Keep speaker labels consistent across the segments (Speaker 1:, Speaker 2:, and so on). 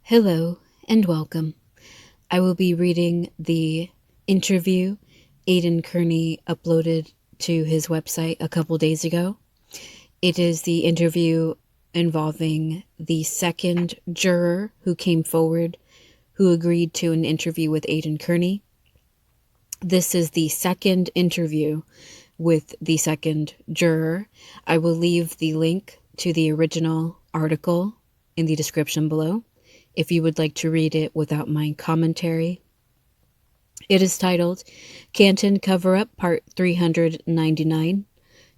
Speaker 1: Hello and welcome. I will be reading the interview Aidan Kearney uploaded to his website a couple days ago. It is the interview involving the second juror who came forward who agreed to an interview with Aidan Kearney. This is the second interview with the second juror. I will leave the link to the original article in the description below if you would like to read it without my commentary. It is titled Canton Cover-Up Part 399.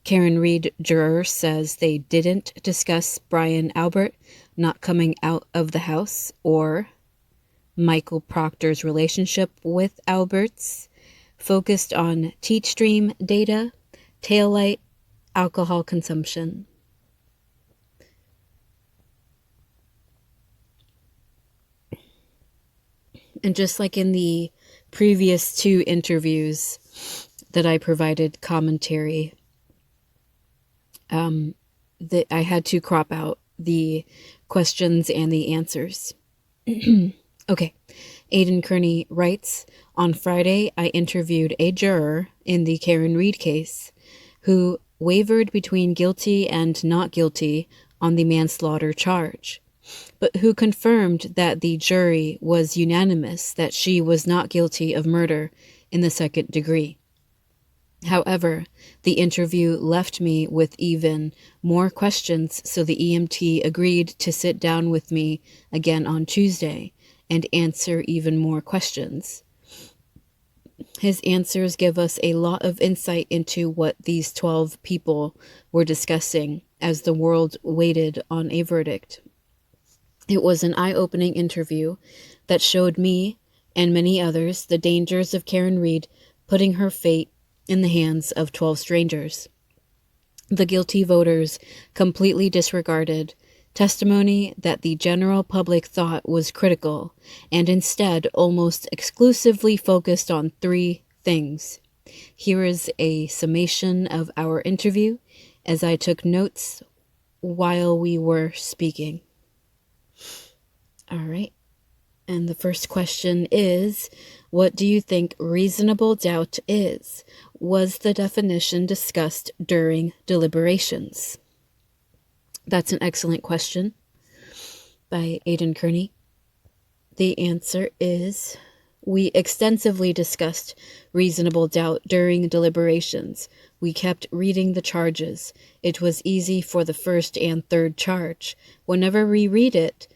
Speaker 1: Karen Reed Juror says they didn't discuss Brian Albert not coming out of the house or Michael Proctor's relationship with Albert's, focused on teach stream data, taillight, alcohol consumption. And just like in the previous two interviews that I provided commentary, that I had to crop out the questions and the answers. Okay. Aidan Kearney writes, on Friday, I interviewed a juror in the Karen Reed case who wavered between guilty and not guilty on the manslaughter charge, but who confirmed that the jury was unanimous that she was not guilty of murder in the second degree. However, the interview left me with even more questions, so the EMT agreed to sit down with me again on Tuesday and answer even more questions. His answers give us a lot of insight into what these 12 people were discussing as the world waited on a verdict. It was an eye-opening interview that showed me and many others the dangers of Karen Reed putting her fate in the hands of 12 strangers. The guilty voters completely disregarded testimony that the general public thought was critical and instead almost exclusively focused on three things. Here is a summation of our interview as I took notes while we were speaking. All right. And the first question is, what do you think reasonable doubt is? Was the definition discussed during deliberations? That's an excellent question by Aidan Kearney. The answer is, we extensively discussed reasonable doubt during deliberations. We kept reading the charges. It was easy for the first and third charge. Whenever we read it,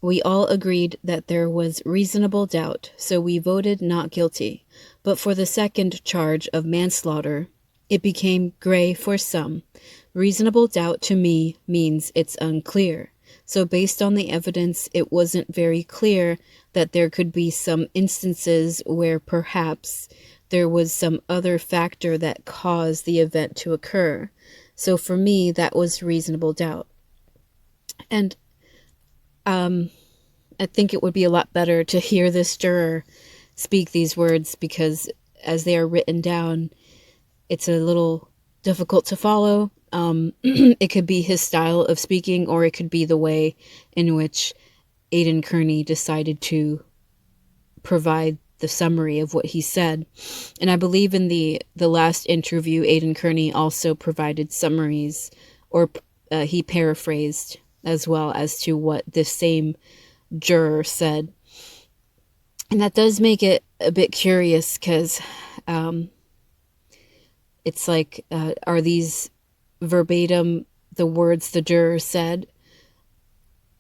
Speaker 1: we all agreed that there was reasonable doubt, so we voted not guilty. But for the second charge of manslaughter, it became gray for some. Reasonable doubt to me means it's unclear. So based on the evidence, it wasn't very clear that there could be some instances where perhaps there was some other factor that caused the event to occur. So for me, that was reasonable doubt. And I think it would be a lot better to hear this juror speak these words, because as they are written down, it's a little difficult to follow. It could be his style of speaking, or it could be the way in which Aidan Kearney decided to provide the summary of what he said. And I believe in the last interview, Aidan Kearney also provided summaries, or he paraphrased as well as to what this same juror said. And that does make it a bit curious, because it's like, are these verbatim the words the juror said?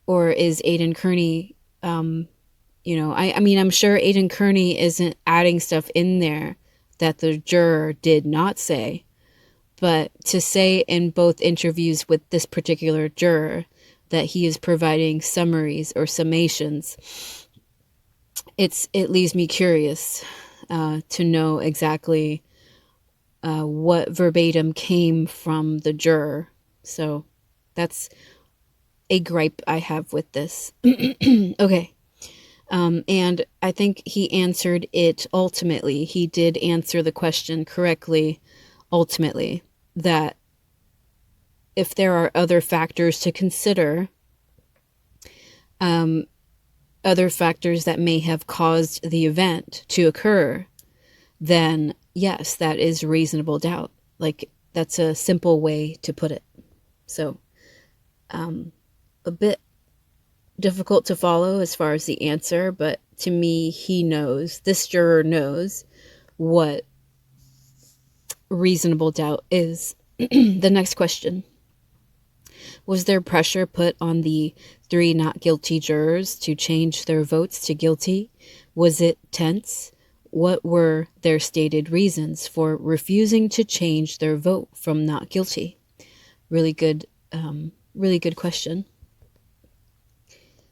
Speaker 1: Or is Aidan Kearney, I mean, I'm sure Aidan Kearney isn't adding stuff in there that the juror did not say. But to say in both interviews with this particular juror that he is providing summaries or summations, it leaves me curious to know exactly what verbatim came from the juror. So that's a gripe I have with this. Okay. And I think he answered it ultimately. He did answer the question correctly ultimately, that if there are other factors to consider, other factors that may have caused the event to occur, then yes, that is reasonable doubt. Like, that's a simple way to put it. So, a bit difficult to follow as far as the answer, but to me, this juror knows what reasonable doubt is. The next question. Was there pressure put on the 3 not guilty jurors to change their votes to guilty? Was it tense? What were their stated reasons for refusing to change their vote from not guilty? Really good question.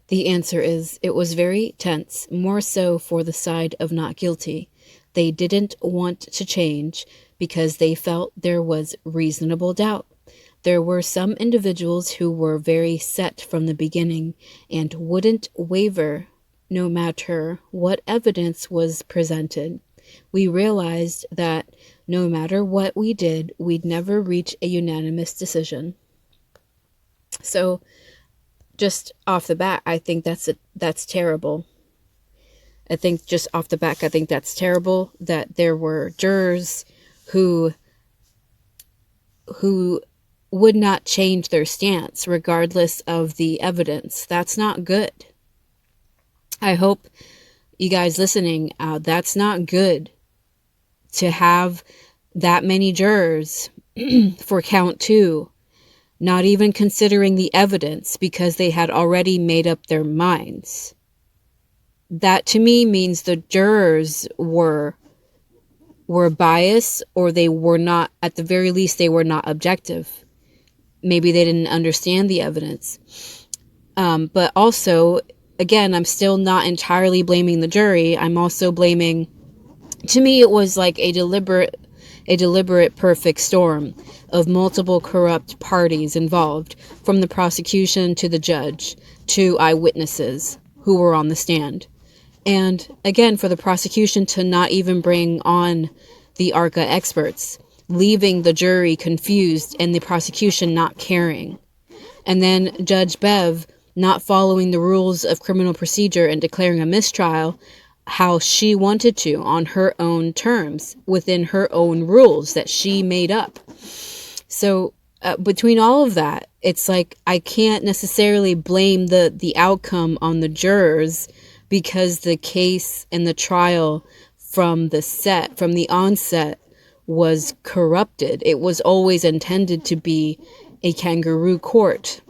Speaker 1: The answer is, it was very tense, more so for the side of not guilty. They didn't want to change because they felt there was reasonable doubt. There were some individuals who were very set from the beginning and wouldn't waver no matter what evidence was presented. We realized that no matter what we did, we'd never reach a unanimous decision. So, just off the bat, I think that's terrible. I think just off the back, I think that's terrible that there were jurors who would not change their stance regardless of the evidence. That's not good. I hope you guys listening, that's not good to have that many jurors for count 2, not even considering the evidence because they had already made up their minds. That to me means the jurors were biased, or they were not, at the very least, they were not objective. Maybe they didn't understand the evidence. But also, again, I'm still not entirely blaming the jury. I'm also blaming, to me, it was like a deliberate perfect storm of multiple corrupt parties involved, from the prosecution to the judge to eyewitnesses who were on the stand. And again, for the prosecution to not even bring on the ARCA experts, leaving the jury confused and the prosecution not caring. And then Judge Bev not following the rules of criminal procedure and declaring a mistrial how she wanted to, on her own terms, within her own rules that she made up. So between all of that, it's like I can't necessarily blame the outcome on the jurors, because the case and the trial from the onset was corrupted. It was always intended to be a kangaroo court.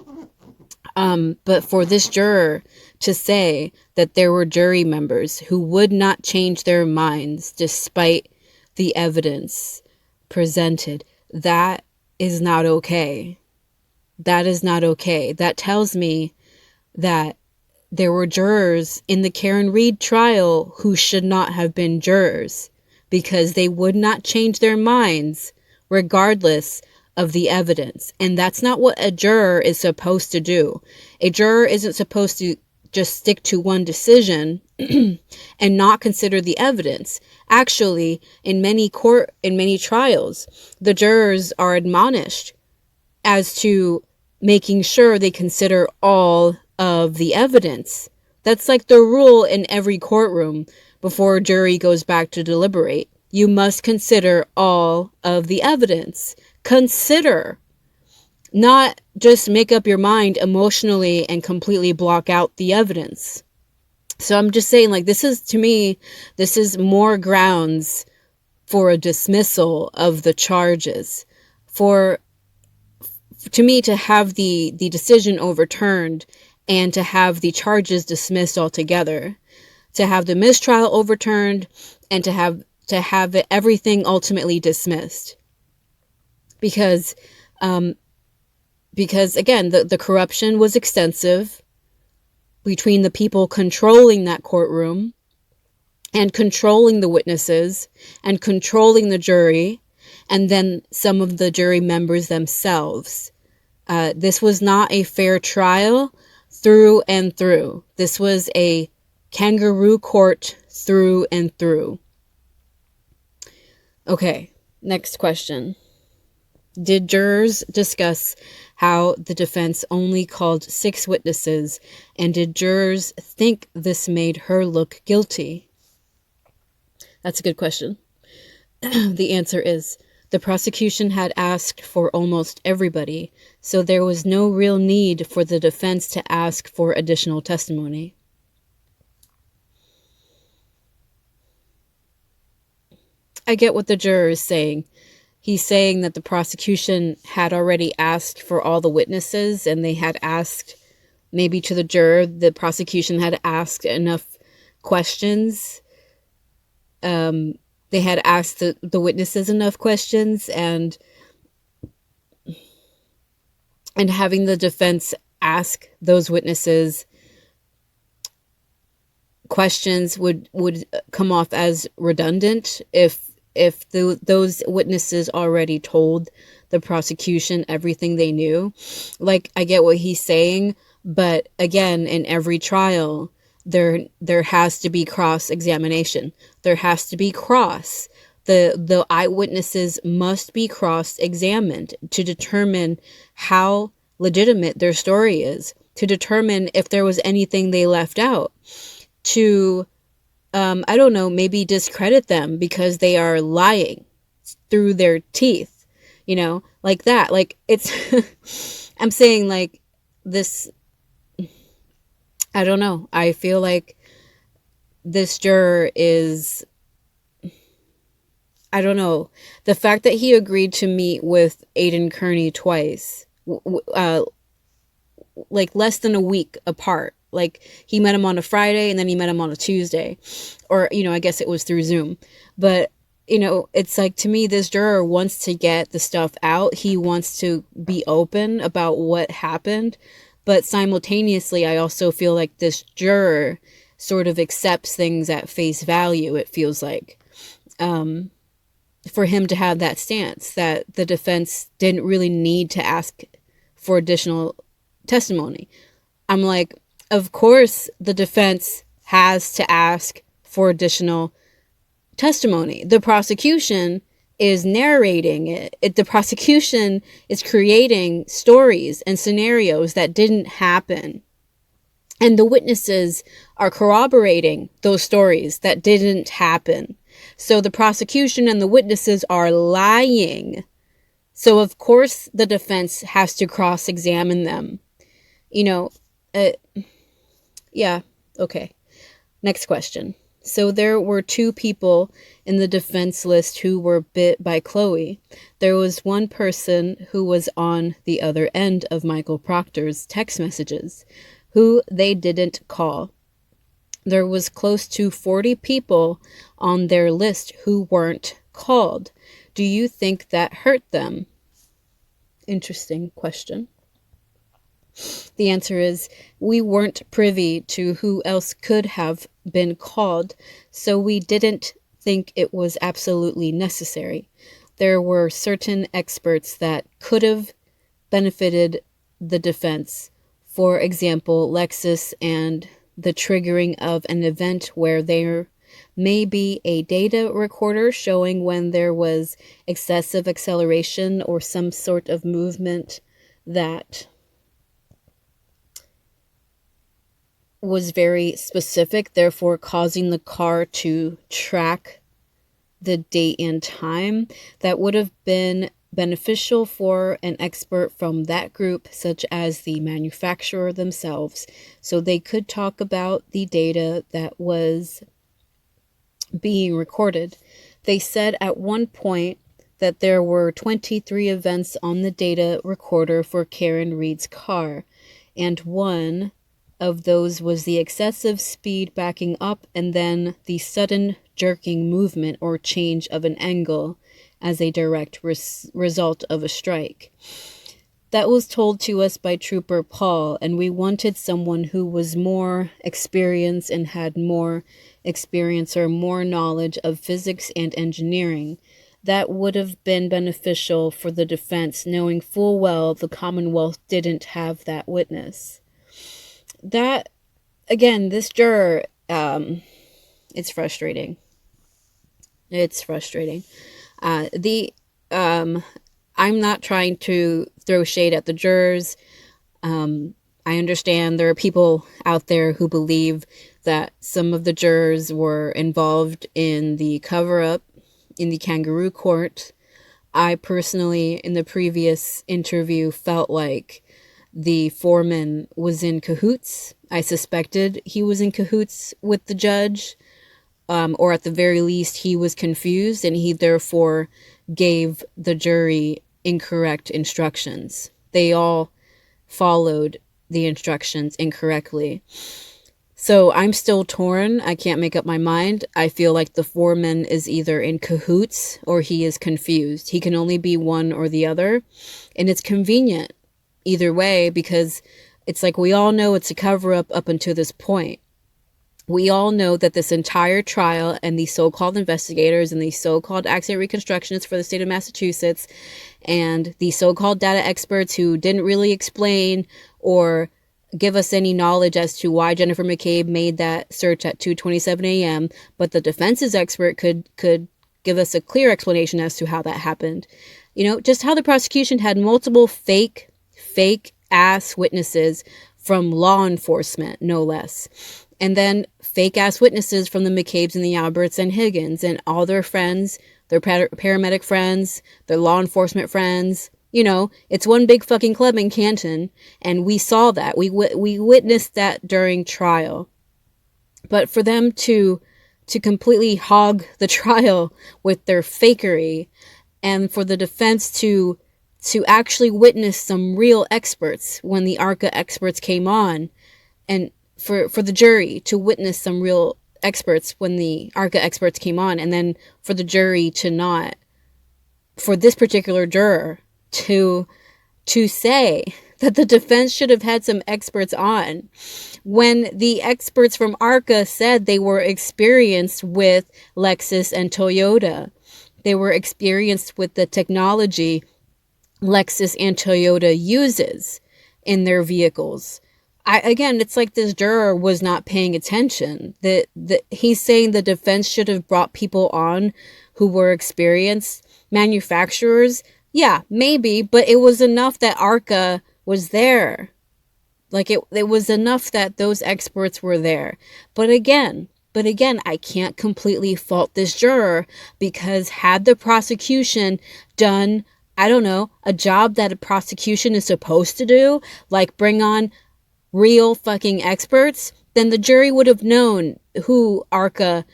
Speaker 1: But for this juror to say that there were jury members who would not change their minds despite the evidence presented, that is not okay. That is not okay. That tells me that there were jurors in the Karen Reed trial who should not have been jurors, because they would not change their minds regardless of the evidence. And that's not what a juror is supposed to do. A juror isn't supposed to just stick to one decision and not consider the evidence. Actually, in many trials, the jurors are admonished as to making sure they consider all of the evidence. That's like the rule in every courtroom before a jury goes back to deliberate. You must consider all of the evidence. Consider. Not just make up your mind emotionally and completely block out the evidence. So I'm just saying, like, to me, this is more grounds for a dismissal of the charges. To me, to have the decision overturned and to have the charges dismissed altogether, to have the mistrial overturned, and to have everything ultimately dismissed. Because again, the corruption was extensive between the people controlling that courtroom and controlling the witnesses and controlling the jury, and then some of the jury members themselves. This was not a fair trial through and through. This was a kangaroo court through and through. Okay, next question. Did jurors discuss how the defense only called 6 witnesses, and did jurors think this made her look guilty? That's a good question. The answer is the prosecution had asked for almost everybody, so there was no real need for the defense to ask for additional testimony. I get what the juror is saying. He's saying that the prosecution had already asked for all the witnesses, and they had asked, maybe to the juror, the prosecution had asked enough questions. They had asked the witnesses enough questions, and having the defense ask those witnesses questions would come off as redundant if those witnesses already told the prosecution everything they knew. Like, I get what he's saying, but again, in every trial, there has to be cross-examination. There has to be cross. The eyewitnesses must be cross-examined to determine how legitimate their story is, to determine if there was anything they left out, to I don't know, maybe discredit them because they are lying through their teeth, like that. Like, it's I'm saying, like, this, I don't know. I feel like this juror is, I don't know, the fact that he agreed to meet with Aidan Kearney twice, like less than a week apart. Like, he met him on a Friday and then he met him on a Tuesday, or, I guess it was through Zoom. But, it's like, to me, this juror wants to get the stuff out. He wants to be open about what happened. But simultaneously, I also feel like this juror sort of accepts things at face value, it feels like, for him to have that stance that the defense didn't really need to ask for additional testimony. I'm like, of course the defense has to ask for additional testimony. The prosecution is narrating it. The prosecution is creating stories and scenarios that didn't happen. And the witnesses are corroborating those stories that didn't happen. So the prosecution and the witnesses are lying. So of course the defense has to cross-examine them. Yeah, okay. Next question. So there were 2 people in the defense list who were bit by Chloe. There was one person who was on the other end of Michael Proctor's text messages, who they didn't call. There was close to 40 people on their list who weren't called. Do you think that hurt them? Interesting question. The answer is, we weren't privy to who else could have been called, so we didn't think it was absolutely necessary. There were certain experts that could have benefited the defense. For example, Lexus and the triggering of an event where there may be a data recorder showing when there was excessive acceleration or some sort of movement that was very specific, therefore causing the car to track the date and time. That would have been beneficial for an expert from that group, such as the manufacturer themselves, so they could talk about the data that was being recorded. They said at one point that there were 23 events on the data recorder for Karen Reed's car, and one of those was the excessive speed backing up and then the sudden jerking movement or change of an angle as a direct result of a strike. That was told to us by Trooper Paul, and we wanted someone who was more experienced and had more experience or more knowledge of physics and engineering. That would have been beneficial for the defense, knowing full well the Commonwealth didn't have that witness. That, again, this juror, it's frustrating. It's frustrating. I'm not trying to throw shade at the jurors. I understand there are people out there who believe that some of the jurors were involved in the cover-up in the kangaroo court. I personally, in the previous interview, felt like the foreman was in cahoots. I suspected he was in cahoots with the judge, or at the very least, he was confused and he therefore gave the jury incorrect instructions. They all followed the instructions incorrectly. So I'm still torn. I can't make up my mind. I feel like the foreman is either in cahoots or he is confused. He can only be one or the other. And it's convenient either way, because it's like we all know it's a cover-up up until this point. We all know that this entire trial and the so-called investigators and the so-called accident reconstructionists for the state of Massachusetts and the so-called data experts who didn't really explain or give us any knowledge as to why Jennifer McCabe made that search at 2:27 a.m., but the defense's expert could give us a clear explanation as to how that happened. You know, just how the prosecution had multiple fake ass witnesses from law enforcement, no less. And then fake ass witnesses from the McCabes and the Alberts and Higgins and all their friends, their paramedic friends, their law enforcement friends. You know, it's one big fucking club in Canton, and we saw that. We witnessed that during trial. But for them to completely hog the trial with their fakery, and for the defense to actually witness some real experts when the ARCA experts came on, and for the jury to witness some real experts when the ARCA experts came on, and then for the jury to not, for this particular juror to say that the defense should have had some experts on when the experts from ARCA said they were experienced with Lexus and Toyota. They were experienced with the technology Lexus and Toyota uses in their vehicles. Again, it's like this juror was not paying attention. That he's saying the defense should have brought people on who were experienced manufacturers. Yeah, maybe, but it was enough that ARCA was there. Like it was enough that those experts were there. But again, I can't completely fault this juror, because had the prosecution done, I don't know, a job that a prosecution is supposed to do, like bring on real fucking experts, then the jury would have known who ARCA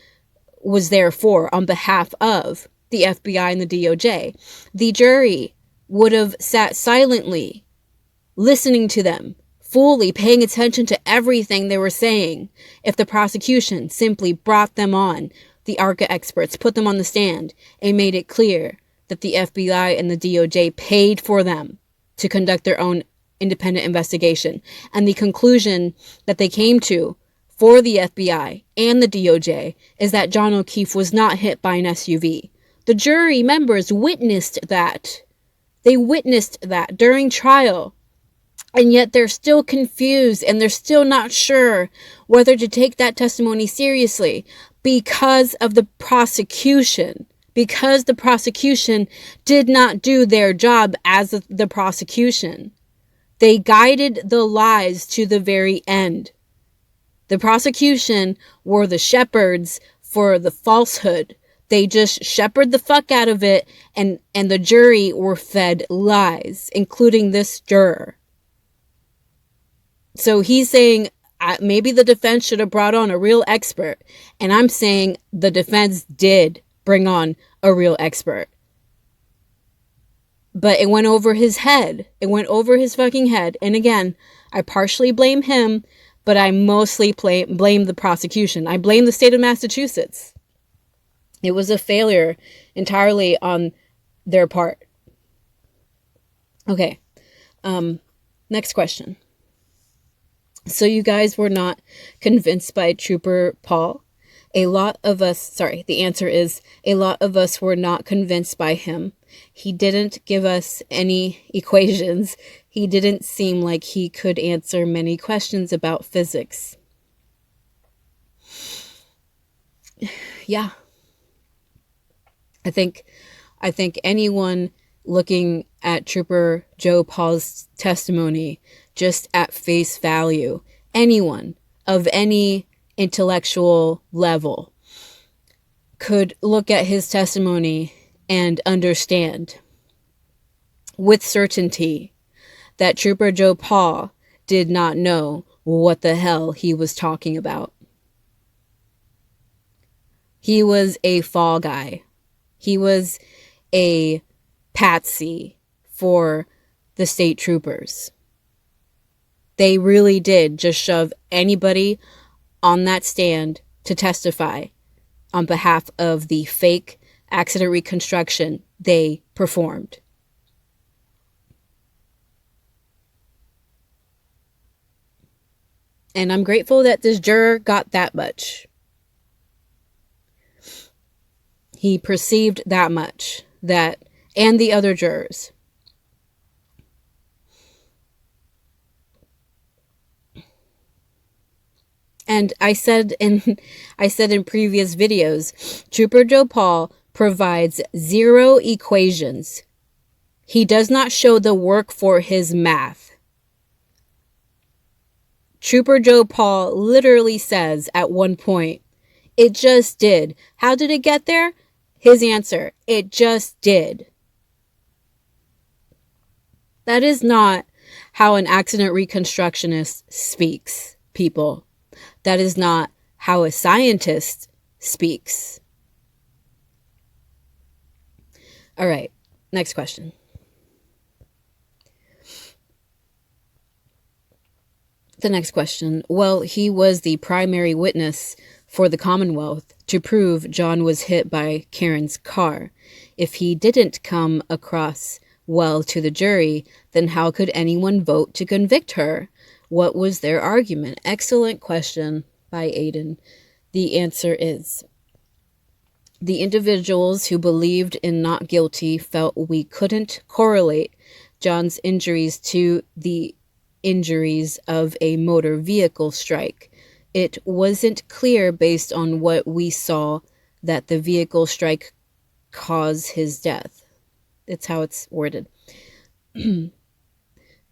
Speaker 1: was there for on behalf of the FBI and the DOJ. The jury would have sat silently, listening to them, fully paying attention to everything they were saying, if the prosecution simply brought them on, the ARCA experts, put them on the stand, and made it clear that the FBI and the DOJ paid for them to conduct their own independent investigation. And the conclusion that they came to for the FBI and the DOJ is that John O'Keefe was not hit by an SUV. The jury members witnessed that. They witnessed that during trial. And yet they're still confused and they're still not sure whether to take that testimony seriously because of the prosecution. Because the prosecution did not do their job as the prosecution. They guided the lies to the very end. The prosecution were the shepherds for the falsehood. They just shepherded the fuck out of it, and the jury were fed lies, including this juror. So he's saying maybe the defense should have brought on a real expert. And I'm saying the defense did bring on a real expert. But it went over his head. It went over his fucking head. And again, I partially blame him, but I mostly blame the prosecution. I blame the state of Massachusetts. It was a failure entirely on their part. Okay. Next question. So you guys were not convinced by Trooper Paul? The answer is a lot of us were not convinced by him. He didn't give us any equations. He didn't seem like he could answer many questions about physics. Yeah. I think anyone looking at Trooper Joe Paul's testimony just at face value, anyone of any intellectual level could look at his testimony and understand with certainty that Trooper Joe Paul did not know what the hell he was talking about. He was a fall guy. He was a patsy for the state troopers. They really did just shove anybody on that stand to testify on behalf of the fake accident reconstruction they performed. And I'm grateful that this juror got that much. He perceived that much, and the other jurors. And I said in previous videos, Trooper Joe Paul provides 0 equations. He does not show the work for his math. Trooper Joe Paul literally says at one point, "It just did." How did it get there? His answer, "It just did." That is not how an accident reconstructionist speaks, people. That is not how a scientist speaks. All right, next question. The next question. Well, he was the primary witness for the Commonwealth to prove John was hit by Karen's car. If he didn't come across well to the jury, then how could anyone vote to convict her? What was their argument? Excellent question by Aidan. The answer is, the individuals who believed in not guilty felt we couldn't correlate John's injuries to the injuries of a motor vehicle strike. It wasn't clear based on what we saw that the vehicle strike caused his death. That's how it's worded.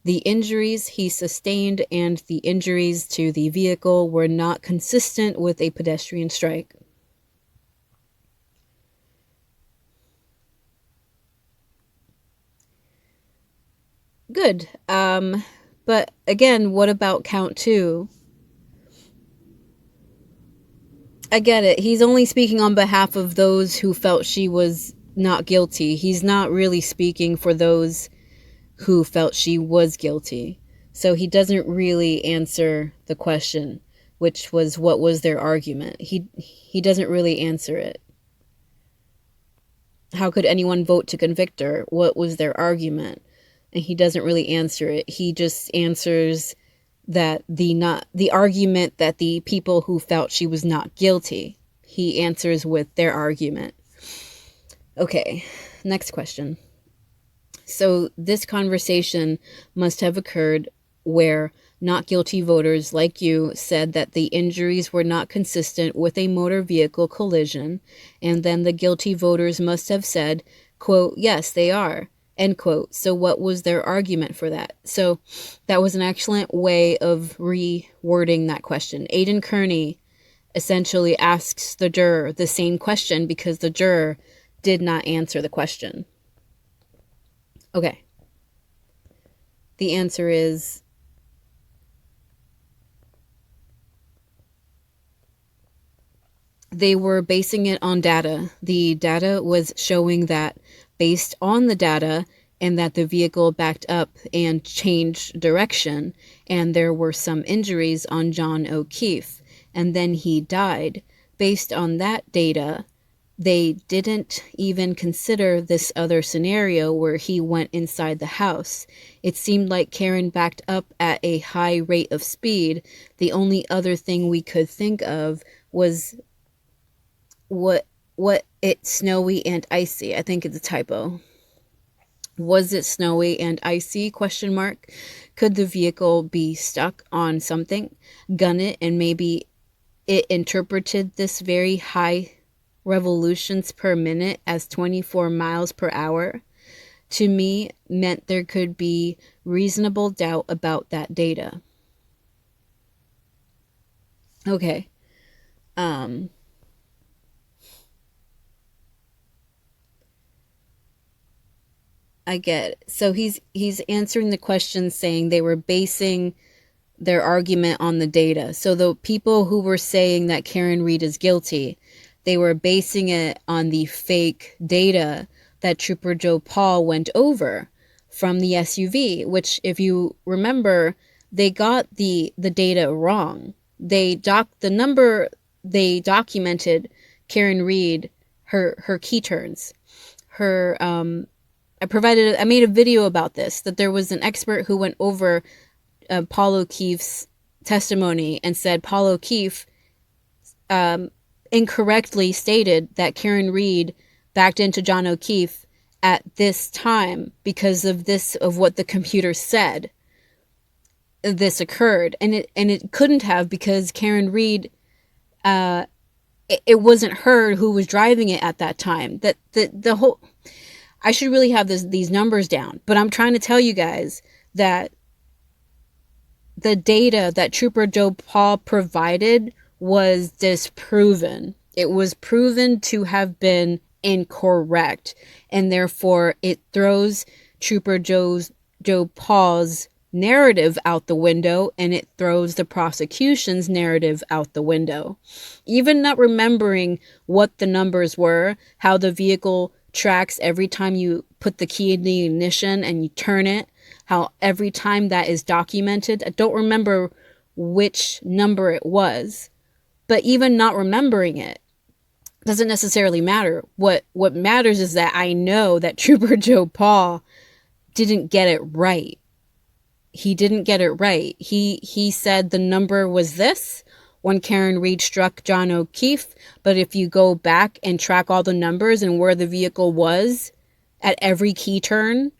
Speaker 1: The injuries he sustained and the injuries to the vehicle were not consistent with a pedestrian strike. Good. But again, what about count 2? I get it. He's only speaking on behalf of those who felt she was not guilty. He's not really speaking for those who felt she was guilty. So he doesn't really answer the question, which was, what was their argument? He doesn't really answer it. How could anyone vote to convict her? What was their argument? And he doesn't really answer it. He just answers that the argument that the people who felt she was not guilty. He answers with their argument. Okay, next question. So this conversation must have occurred where not guilty voters like you said that the injuries were not consistent with a motor vehicle collision, and then the guilty voters must have said, quote, "Yes, they are," end quote. So what was their argument for that? So that was an excellent way of rewording that question. Aidan Kearney essentially asks the juror the same question because the juror did not answer the question. Okay. The answer is they were basing it on data. The data was showing that based on the data and that the vehicle backed up and changed direction, and there were some injuries on John O'Keefe, and then he died. Based on that data, they didn't even consider this other scenario where he went inside the house. It seemed like Karen backed up at a high rate of speed. The only other thing we could think of was what it's snowy and icy. I think it's a typo. Was it snowy and icy? Question mark. Could the vehicle be stuck on something? Gun it, and maybe it interpreted this very high revolutions per minute as 24 miles per hour. to me meant there could be reasonable doubt about that data. Okay. I get it. So he's answering the question saying they were basing their argument on the data. So the people who were saying that Karen Read is guilty, they were basing it on the fake data that Trooper Joe Paul went over from the SUV, which, if you remember, they got the data wrong. They documented Karen Read, her key turns, her I made a video about this, that there was an expert who went over Paul O'Keefe's testimony and said Paul O'Keefe incorrectly stated that Karen Read backed into John O'Keefe at this time because of what the computer said. This occurred, and it couldn't have, because Karen Read, it wasn't her who was driving it at that time. That the whole, I should really have these numbers down, but I'm trying to tell you guys that the data that Trooper Joe Paul provided was disproven. It was proven to have been incorrect, and therefore it throws Trooper Joe Paul's narrative out the window, and it throws the prosecution's narrative out the window. Even not remembering what the numbers were, how the vehicle tracks every time you put the key in the ignition and you turn it, how every time that is documented. I don't remember which number it was, but even not remembering it doesn't necessarily matter. What matters is that I know that Trooper Joe Paul didn't get it right. He didn't get it right. He said the number was this when Karen Read struck John O'Keefe, but if you go back and track all the numbers and where the vehicle was at every key turn,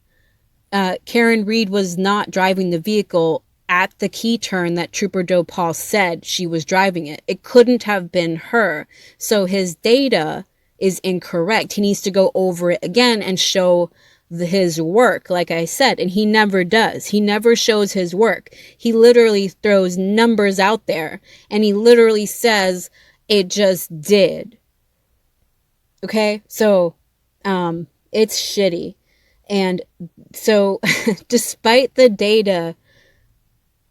Speaker 1: Karen Read was not driving the vehicle at the key turn that Trooper Joe Paul said she was driving it. It couldn't have been her. So his data is incorrect. He needs to go over it again and show his work, like I said, and he never does. He never shows his work. He literally throws numbers out there, and he literally says it just did. Okay, so it's shitty. And so despite the data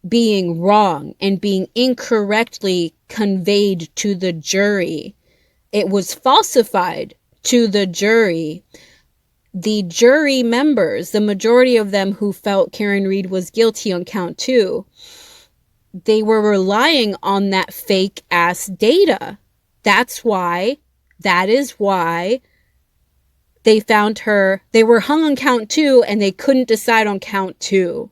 Speaker 1: being wrong and being incorrectly conveyed to the jury, it was falsified to the jury. The jury members, the majority of them who felt Karen Read was guilty on count 2, they were relying on that fake ass data. That is why they found her. They were hung on count 2 and they couldn't decide on count 2.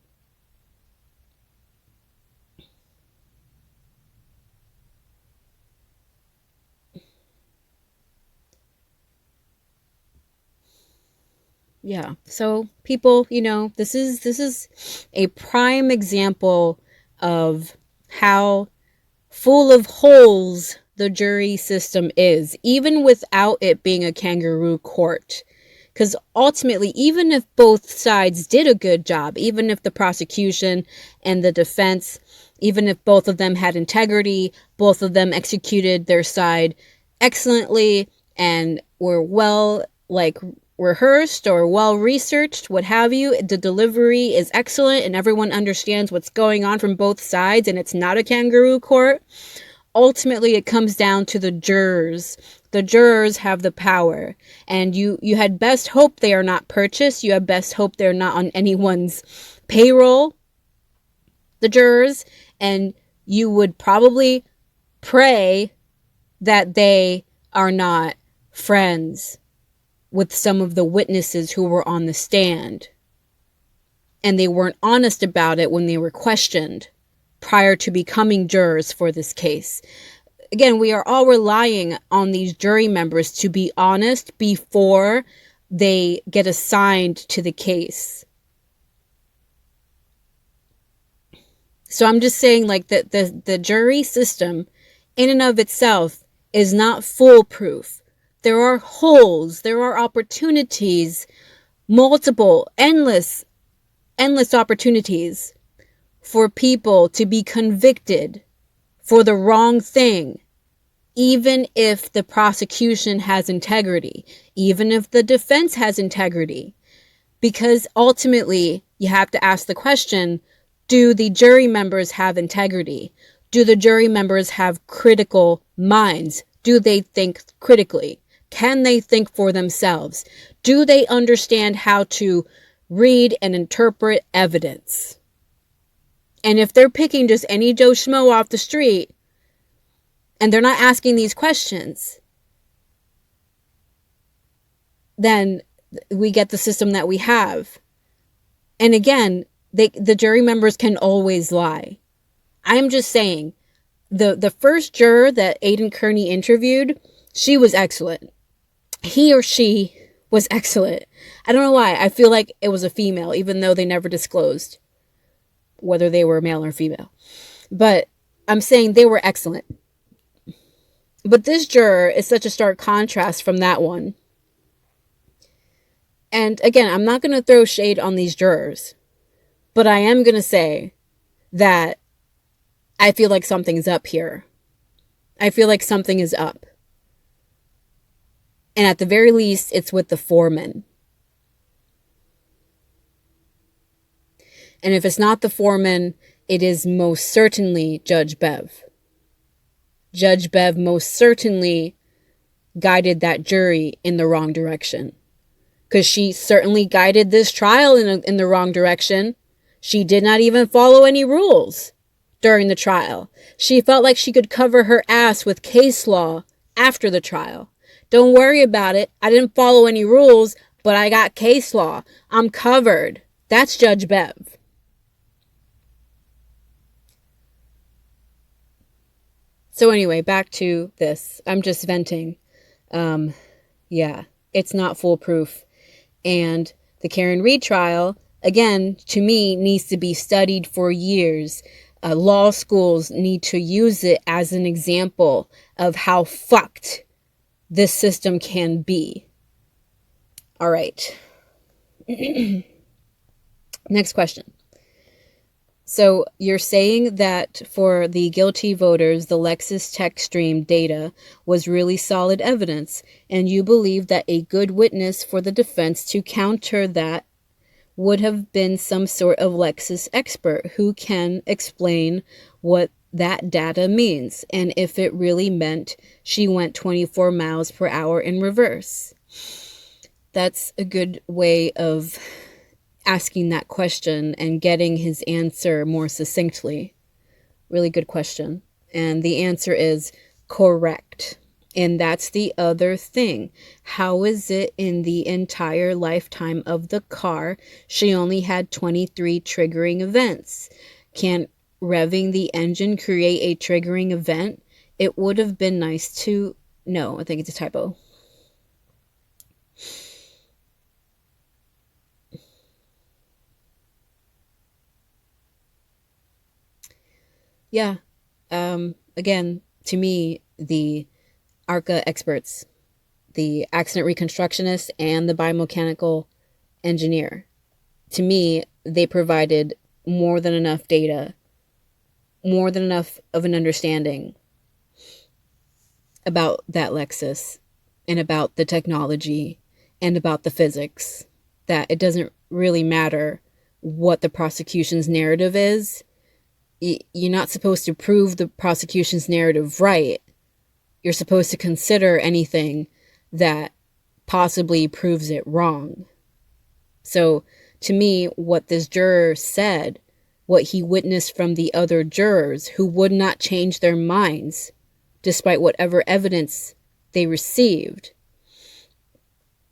Speaker 1: Yeah. So people, this is a prime example of how full of holes the jury system is, even without it being a kangaroo court. Because ultimately, even if both sides did a good job, even if the prosecution and the defense, even if both of them had integrity, both of them executed their side excellently and were well, rehearsed or well researched, what have you, the delivery is excellent and everyone understands what's going on from both sides and it's not a kangaroo court, ultimately it comes down to the jurors. The jurors have the power, and you had best hope they are not purchased. You have best hope they're not on anyone's payroll, the jurors, and you would probably pray that they are not friends with some of the witnesses who were on the stand, and they weren't honest about it when they were questioned prior to becoming jurors for this case. Again, we are all relying on these jury members to be honest before they get assigned to the case. So I'm just saying, the jury system in and of itself is not foolproof. There are holes, there are opportunities multiple, endless opportunities for people to be convicted for the wrong thing, even if the prosecution has integrity, even if the defense has integrity. Because ultimately, you have to ask the question, do the jury members have integrity? Do the jury members have critical minds? Do they think critically? Can they think for themselves? Do they understand how to read and interpret evidence? And if they're picking just any Joe Schmo off the street, and they're not asking these questions, then we get the system that we have. And again, the jury members can always lie. I'm just saying, the first juror that Aidan Kearney interviewed, she was excellent. He or she was excellent. I don't know why. I feel like it was a female, even though they never disclosed whether they were male or female. But I'm saying they were excellent. But this juror is such a stark contrast from that one. And again, I'm not going to throw shade on these jurors, but I am going to say that I feel like something's up here. I feel like something is up. And at the very least, it's with the foreman. And if it's not the foreman, it is most certainly Judge Bev. Judge Bev most certainly guided that jury in the wrong direction. Because she certainly guided this trial in the wrong direction. She did not even follow any rules during the trial. She felt like she could cover her ass with case law after the trial. Don't worry about it. I didn't follow any rules, but I got case law. I'm covered. That's Judge Bev. So anyway, back to this. I'm just venting. Yeah, it's not foolproof. And the Karen Reed trial, again, to me, needs to be studied for years. Law schools need to use it as an example of how fucked this system can be. All right. Next question. So you're saying that for the guilty voters, the Lexus tech stream data was really solid evidence, and you believe that a good witness for the defense to counter that would have been some sort of Lexus expert who can explain what that data means, and if it really meant she went 24 miles per hour in reverse. That's a good way of asking that question and getting his answer more succinctly. Really good question. And the answer is correct. And that's the other thing. How is it in the entire lifetime of the car, she only had 23 triggering events? Can revving the engine create a triggering event? It would have been nice to... No, I think it's a typo. Yeah. Again, to me, the ARCA experts, the accident reconstructionist and the biomechanical engineer, to me, they provided more than enough data, more than enough of an understanding about that Lexus and about the technology and about the physics, that it doesn't really matter what the prosecution's narrative is. You're not supposed to prove the prosecution's narrative right. You're supposed to consider anything that possibly proves it wrong. So to me, what this juror said, what he witnessed from the other jurors who would not change their minds despite whatever evidence they received,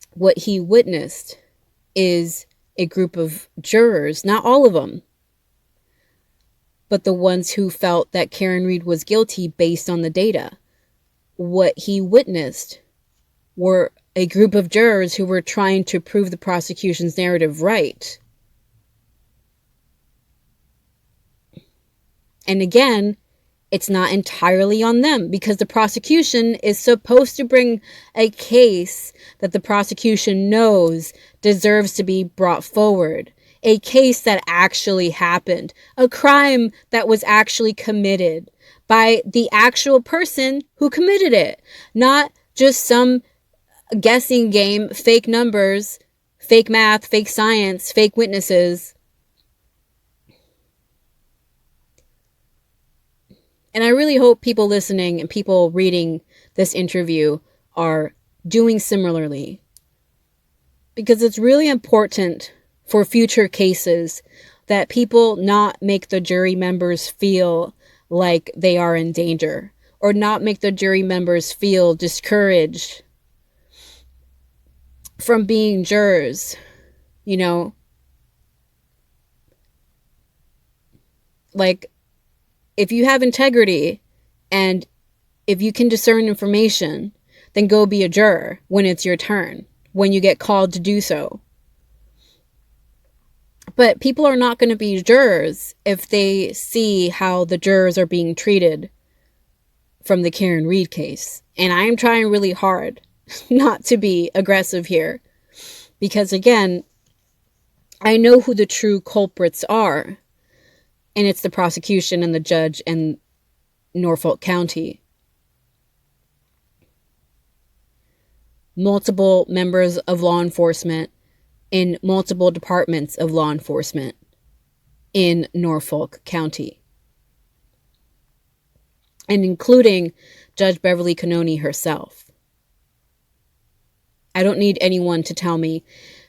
Speaker 1: what he witnessed is a group of jurors, not all of them, but the ones who felt that Karen Reed was guilty based on the data. What he witnessed were a group of jurors who were trying to prove the prosecution's narrative right. And again, It's not entirely on them, because the prosecution is supposed to bring a case that the prosecution knows deserves to be brought forward. A case that actually happened. A crime that was actually committed by the actual person who committed it. Not just some guessing game, fake numbers, fake math, fake science, fake witnesses. And I really hope people listening and people reading this interview are doing similarly. Because it's really important for future cases that people not make the jury members feel like they are in danger, or not make the jury members feel discouraged from being jurors, you know? Like, if you have integrity and if you can discern information, then go be a juror when it's your turn, when you get called to do so. But people are not going to be jurors if they see how the jurors are being treated from the Karen Reed case. And I am trying really hard not to be aggressive here, because again, I know who the true culprits are. And it's the prosecution and the judge in Norfolk County. Multiple members of law enforcement in multiple departments of law enforcement in Norfolk County. And including Judge Beverly Kearney herself. I don't need anyone to tell me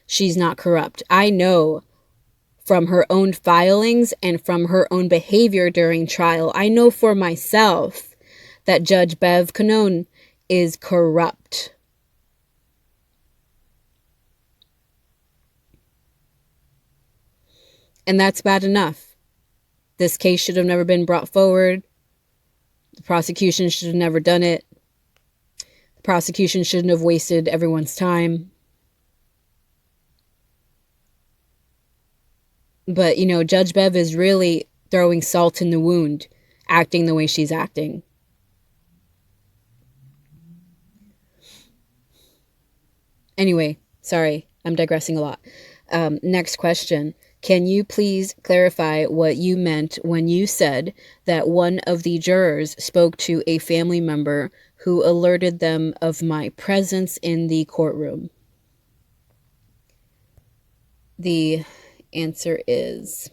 Speaker 1: she's not corrupt. I know from her own filings and from her own behavior during trial, I know for myself that Judge Bev Kearney is corrupt. And that's bad enough. This case should have never been brought forward. The prosecution should have never done it. The prosecution shouldn't have wasted everyone's time. But, you know, Judge Bev is really throwing salt in the wound, acting the way she's acting. Anyway, sorry, I'm digressing a lot. Next question. Can you please clarify what you meant when you said that one of the jurors spoke to a family member who alerted them of my presence in the courtroom? The answer is,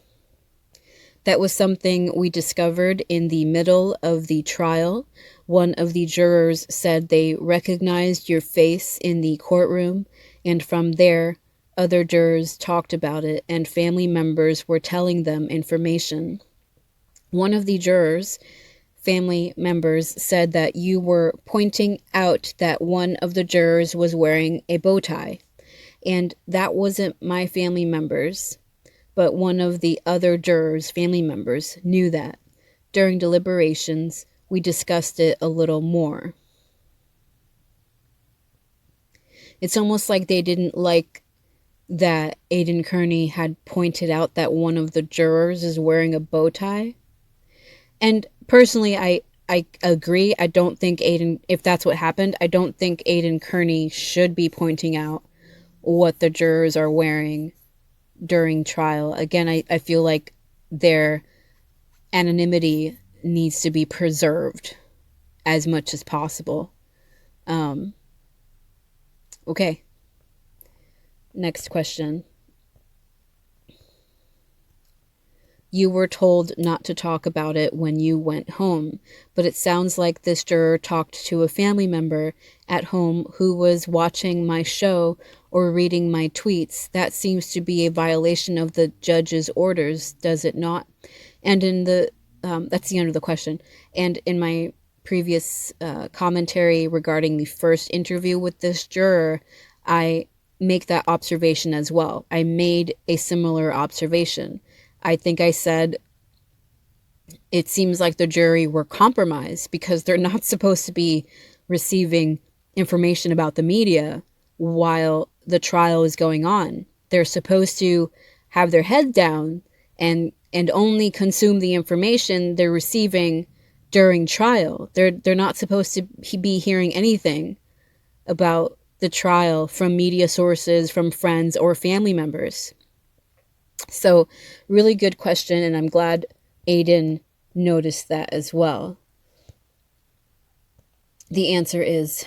Speaker 1: that was something we discovered in the middle of the trial. One of the jurors said they recognized your face in the courtroom, and from there, other jurors talked about it, and family members were telling them information. One of the jurors' family members said that you were pointing out that one of the jurors was wearing a bow tie, and that wasn't my family members. But one of the other jurors' family members knew that. During deliberations, we discussed it a little more. It's almost like they didn't like that Aidan Kearney had pointed out that one of the jurors is wearing a bow tie. And personally, I agree. I don't think Aidan, if that's what happened, I don't think Aidan Kearney should be pointing out what the jurors are wearing during trial. Again, I feel like their anonymity needs to be preserved as much as possible. Okay. Next question. You were told not to talk about it when you went home, but it sounds like this juror talked to a family member at home who was watching my show or reading my tweets. That seems to be a violation of the judge's orders, does it not? And in the, that's the end of the question. And in my previous commentary regarding the first interview with this juror, I make that observation as well. I made a similar observation. I think I said it seems like the jury were compromised because they're not supposed to be receiving information about the media while the trial is going on. They're supposed to have their head down and only consume the information they're receiving during trial. They're not supposed to be hearing anything about the trial from media sources, from friends or family members. So really good question, and I'm glad Aidan noticed that as well. The answer is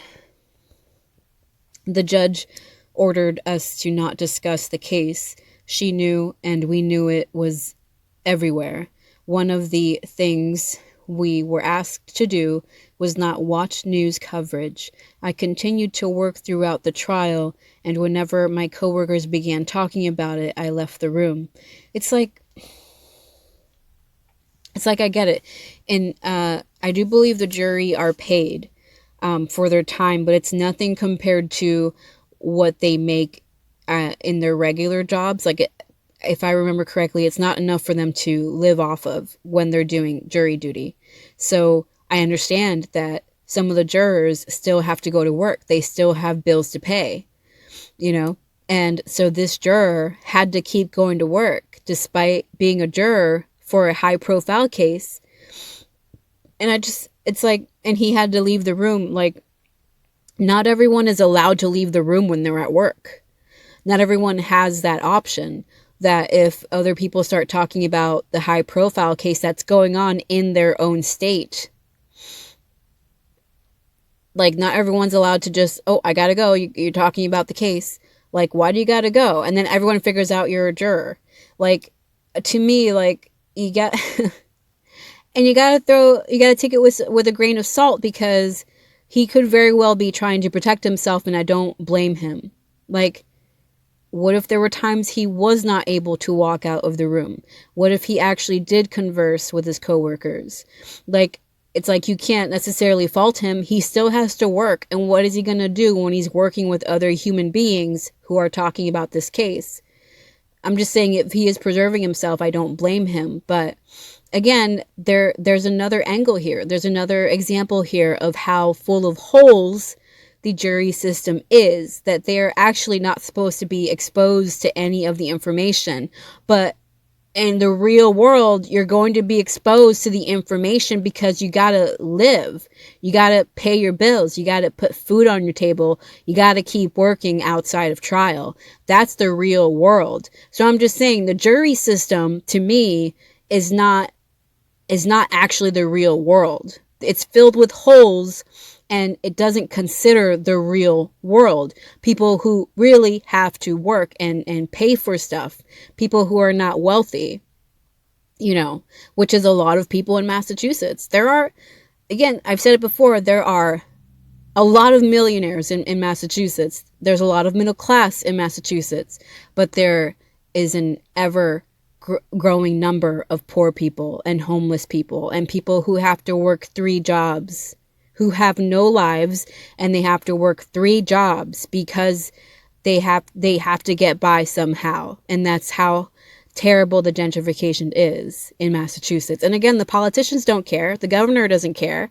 Speaker 1: the judge ordered us to not discuss the case. She knew, and we knew it was everywhere. One of the things we were asked to do was not watch news coverage. I continued to work throughout the trial, and whenever my coworkers began talking about it, I left the room. It's like I get it. And I do believe the jury are paid for their time, but it's nothing compared to what they make in their regular jobs. Like, if I remember correctly, it's not enough for them to live off of when they're doing jury duty. So I understand that some of the jurors still have to go to work. They still have bills to pay, you know? And so this juror had to keep going to work despite being a juror for a high profile case. And it's like, and he had to leave the room. Like, not everyone is allowed to leave the room when they're at work. Not everyone has that option, that if other people start talking about the high profile case that's going on in their own state, like, not everyone's allowed to just, oh, I gotta go. You're talking about the case. Like, why do you gotta go? And then everyone figures out you're a juror. Like, to me, like, you got, and you gotta take it with a grain of salt, because he could very well be trying to protect himself, and I don't blame him. Like, what if there were times he was not able to walk out of the room? What if he actually did converse with his coworkers? Like, it's like, you can't necessarily fault him. He still has to work. And what is he going to do when he's working with other human beings who are talking about this case? I'm just saying, if he is preserving himself, I don't blame him. But again, there's another angle here. There's another example here of how full of holes the jury system is, that they're actually not supposed to be exposed to any of the information. But in the real world, you're going to be exposed to the information because you got to live. You got to pay your bills. You got to put food on your table. You got to keep working outside of trial. That's the real world. So I'm just saying, the jury system, to me, is not actually the real world. It's filled with holes, and it doesn't consider the real world. People who really have to work and pay for stuff. People who are not wealthy, you know, which is a lot of people in Massachusetts. There are, again, I've said it before, there are a lot of millionaires in Massachusetts. There's a lot of middle class in Massachusetts, but there is an ever growing number of poor people and homeless people and people who have to work 3 jobs, who have no lives, and they have to work 3 jobs because they have to get by somehow. And that's how terrible the gentrification is in Massachusetts. And again, the politicians don't care. The governor doesn't care.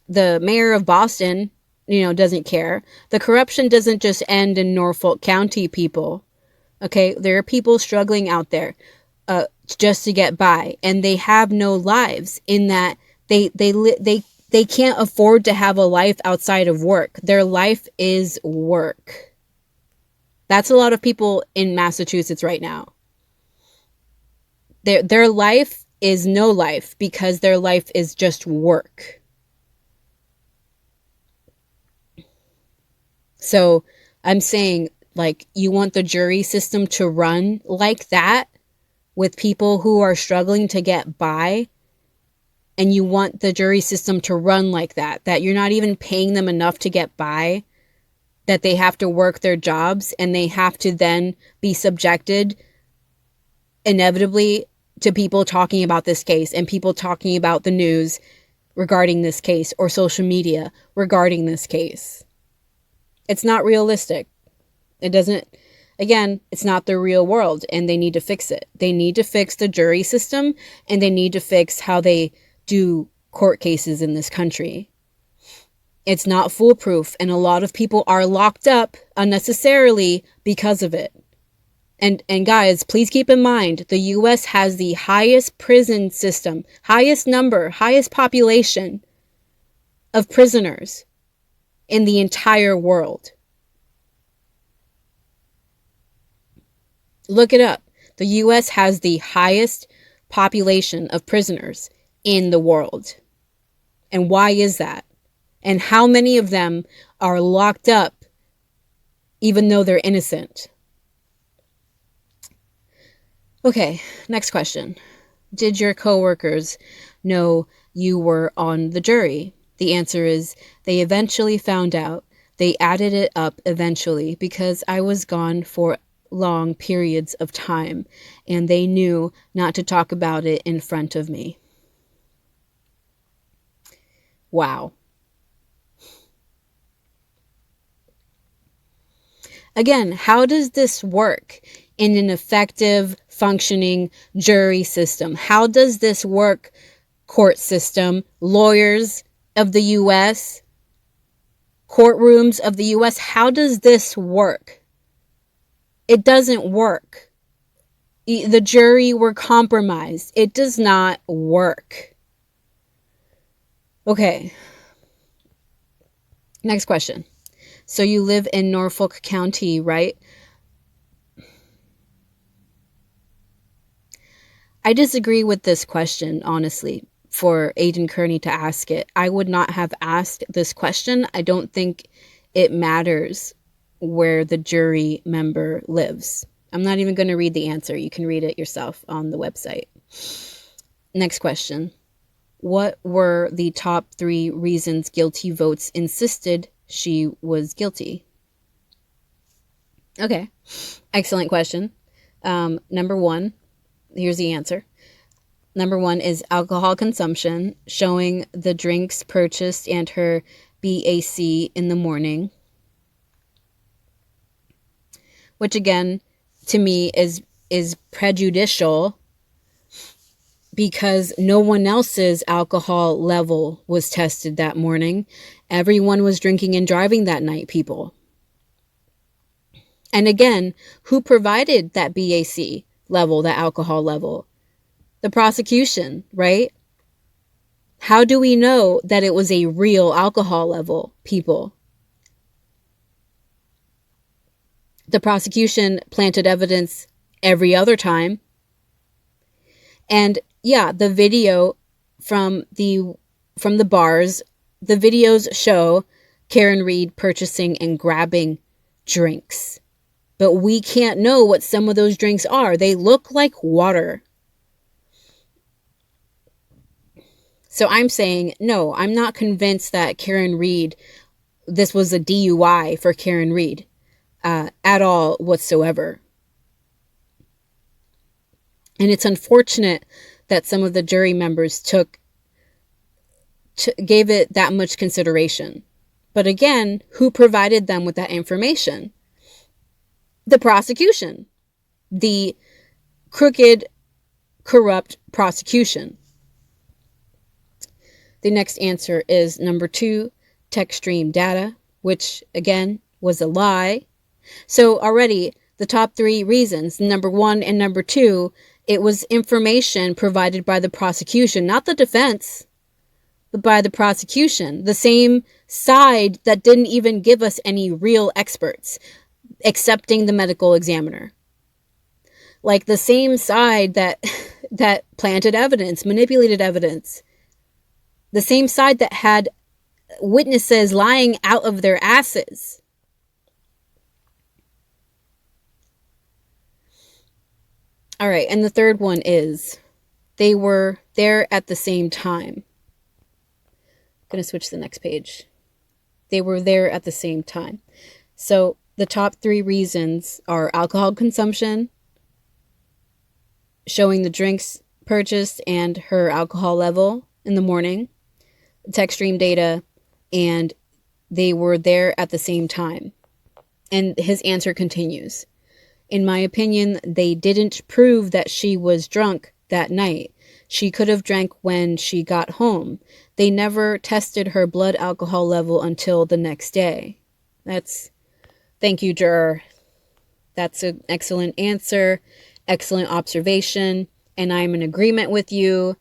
Speaker 1: The mayor of Boston, doesn't care. The corruption doesn't just end in Norfolk County, people. Okay, there are people struggling out there just to get by, and they have no lives, in that they can't afford to have a life outside of work. Their life is work. That's a lot of people in Massachusetts right now. Their life is no life because their life is just work. So I'm saying, like, you want the jury system to run like that, with people who are struggling to get by, and you want the jury system to run like that you're not even paying them enough to get by, that they have to work their jobs, and they have to then be subjected inevitably to people talking about this case, and people talking about the news regarding this case, or social media regarding this case. It's not realistic. It doesn't, again, it's not the real world, and they need to fix it. They need to fix the jury system, and they need to fix how they do court cases in this country. It's not foolproof, and a lot of people are locked up unnecessarily because of it. And guys, please keep in mind, the U.S. has the highest prison system, highest population of prisoners in the entire world. Look it up. The U.S. has the highest population of prisoners in the world. And why is that? And how many of them are locked up even though they're innocent? Okay, next question. Did your coworkers know you were on the jury? The answer is they eventually found out. They added it up eventually because I was gone for long periods of time and they knew not to talk about it in front of me. Wow. Again, how does this work in an effective, functioning jury system? How does this work, court system, lawyers of the U.S., courtrooms of the U.S.? How does this work? It doesn't work. The jury were compromised. It does not work. Okay. Next question. So you live in Norfolk County, right? I disagree with this question, honestly, for Aidan Kearney to ask it. I would not have asked this question. I don't think it matters where the jury member lives. I'm not even going to read the answer. You can read it yourself on the website. Next question. What were the top 3 reasons guilty votes insisted she was guilty? Okay, excellent question. Number 1, here's the answer. Number 1 is alcohol consumption, showing the drinks purchased and her BAC in the morning. Which again, to me, is prejudicial because no one else's alcohol level was tested that morning. Everyone was drinking and driving that night, people. And again, who provided that BAC level, that alcohol level? The prosecution, right? How do we know that it was a real alcohol level, people? The prosecution planted evidence every other time. And yeah, the video from the bars, the videos show Karen Reed purchasing and grabbing drinks. But we can't know what some of those drinks are. They look like water. So I'm saying, no, I'm not convinced that Karen Reed, this was a DUI for Karen Reed at all whatsoever. And it's unfortunate that some of the jury members gave it that much consideration. But again, who provided them with that information? The prosecution. The crooked, corrupt prosecution. The next answer is number 2, tech stream data, which again was a lie. So already the top 3 reasons, number 1 and number 2, it was information provided by the prosecution, not the defense, but by the prosecution. The same side that didn't even give us any real experts, excepting the medical examiner. Like the same side that planted evidence, manipulated evidence. The same side that had witnesses lying out of their asses. All right, and the third one is they were there at the same time. I'm going to switch to the next page. They were there at the same time. So the top 3 reasons are alcohol consumption, showing the drinks purchased and her alcohol level in the morning, tech stream data, and they were there at the same time. And his answer continues. In my opinion, they didn't prove that she was drunk that night. She could have drank when she got home. They never tested her blood alcohol level until the next day. Thank you, juror. That's an excellent answer, excellent observation, and I'm in agreement with you.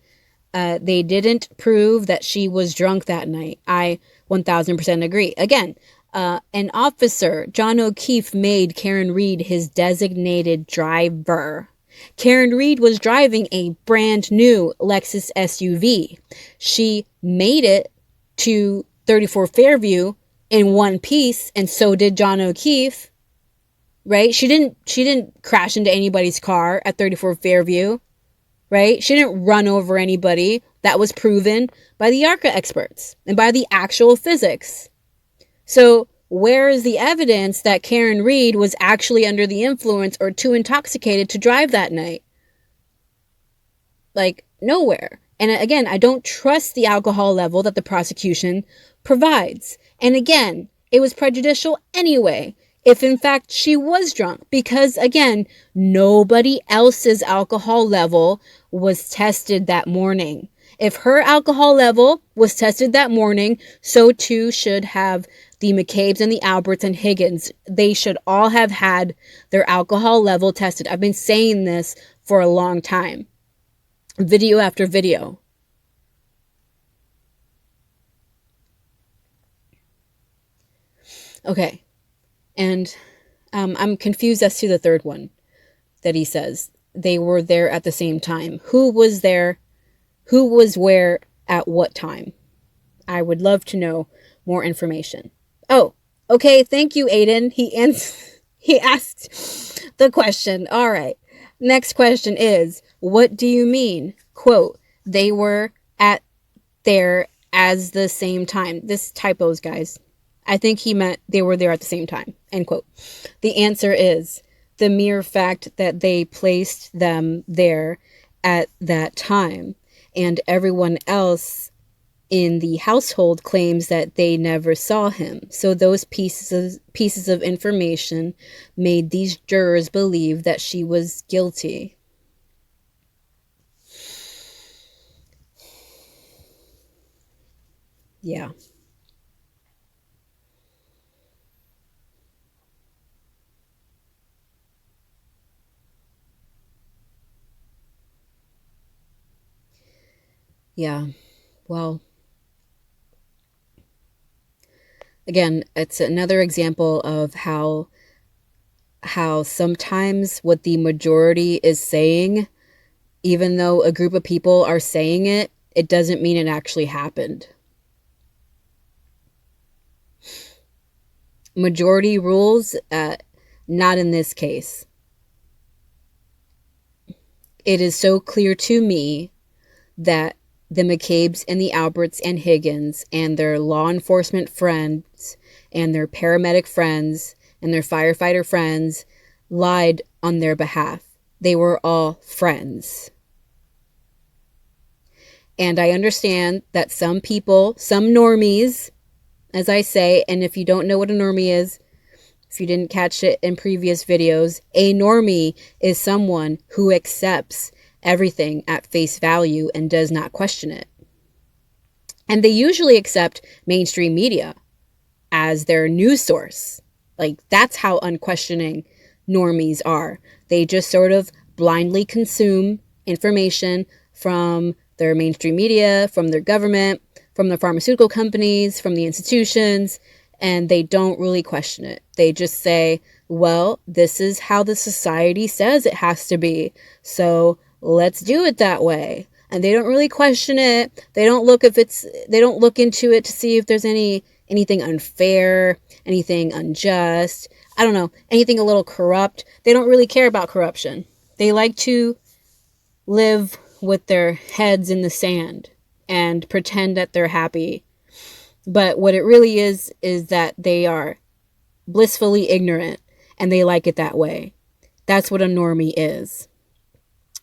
Speaker 1: They didn't prove that she was drunk that night. I 1000% agree. Again, an officer, John O'Keefe, made Karen Reed his designated driver. Karen Reed was driving a brand new Lexus SUV. She made it to 34 Fairview in one piece, and so did John O'Keefe. Right? She didn't crash into anybody's car at 34 Fairview. Right? She didn't run over anybody. That was proven by the ARCA experts and by the actual physics. So where is the evidence that Karen Reed was actually under the influence or too intoxicated to drive that night? Like, nowhere. And again, I don't trust the alcohol level that the prosecution provides. And again, it was prejudicial anyway, if in fact she was drunk, because again, nobody else's alcohol level was tested that morning. If her alcohol level was tested that morning, so too should have the McCabe's and the Alberts and Higgins. They should all have had their alcohol level tested. I've been saying this for a long time. Video after video. Okay. And I'm confused as to the third one that he says. They were there at the same time. Who was there? Who was where at what time? I would love to know more information. Oh, okay. Thank you, Aidan. He asked the question. All right. Next question is, what do you mean? Quote, they were at there as the same time. This typos, guys. I think he meant they were there at the same time. End quote. The answer is the mere fact that they placed them there at that time, and everyone else in the household claims that they never saw him. So those pieces of information made these jurors believe that she was guilty. Yeah. Yeah. Well, again, it's another example of how sometimes what the majority is saying, even though a group of people are saying it, it doesn't mean it actually happened. Majority rules, not in this case. It is so clear to me that the McCabe's and the Alberts and Higgins and their law enforcement friends and their paramedic friends and their firefighter friends lied on their behalf. They were all friends. And I understand that some people, some normies, as I say, and if you don't know what a normie is, if you didn't catch it in previous videos, a normie is someone who accepts everything at face value and does not question it. And they usually accept mainstream media as their news source. Like, that's how unquestioning normies are. They just sort of blindly consume information from their mainstream media, from their government, from the pharmaceutical companies, from the institutions, and they don't really question it. They just say, well, this is how the society says it has to be, so let's do it that way. And they don't really question it. They don't look into it to see if there's anything unfair, anything unjust, I don't know, anything a little corrupt. They don't really care about corruption. They like to live with their heads in the sand and pretend that they're happy. But what it really is that they are blissfully ignorant and they like it that way. That's what a normie is.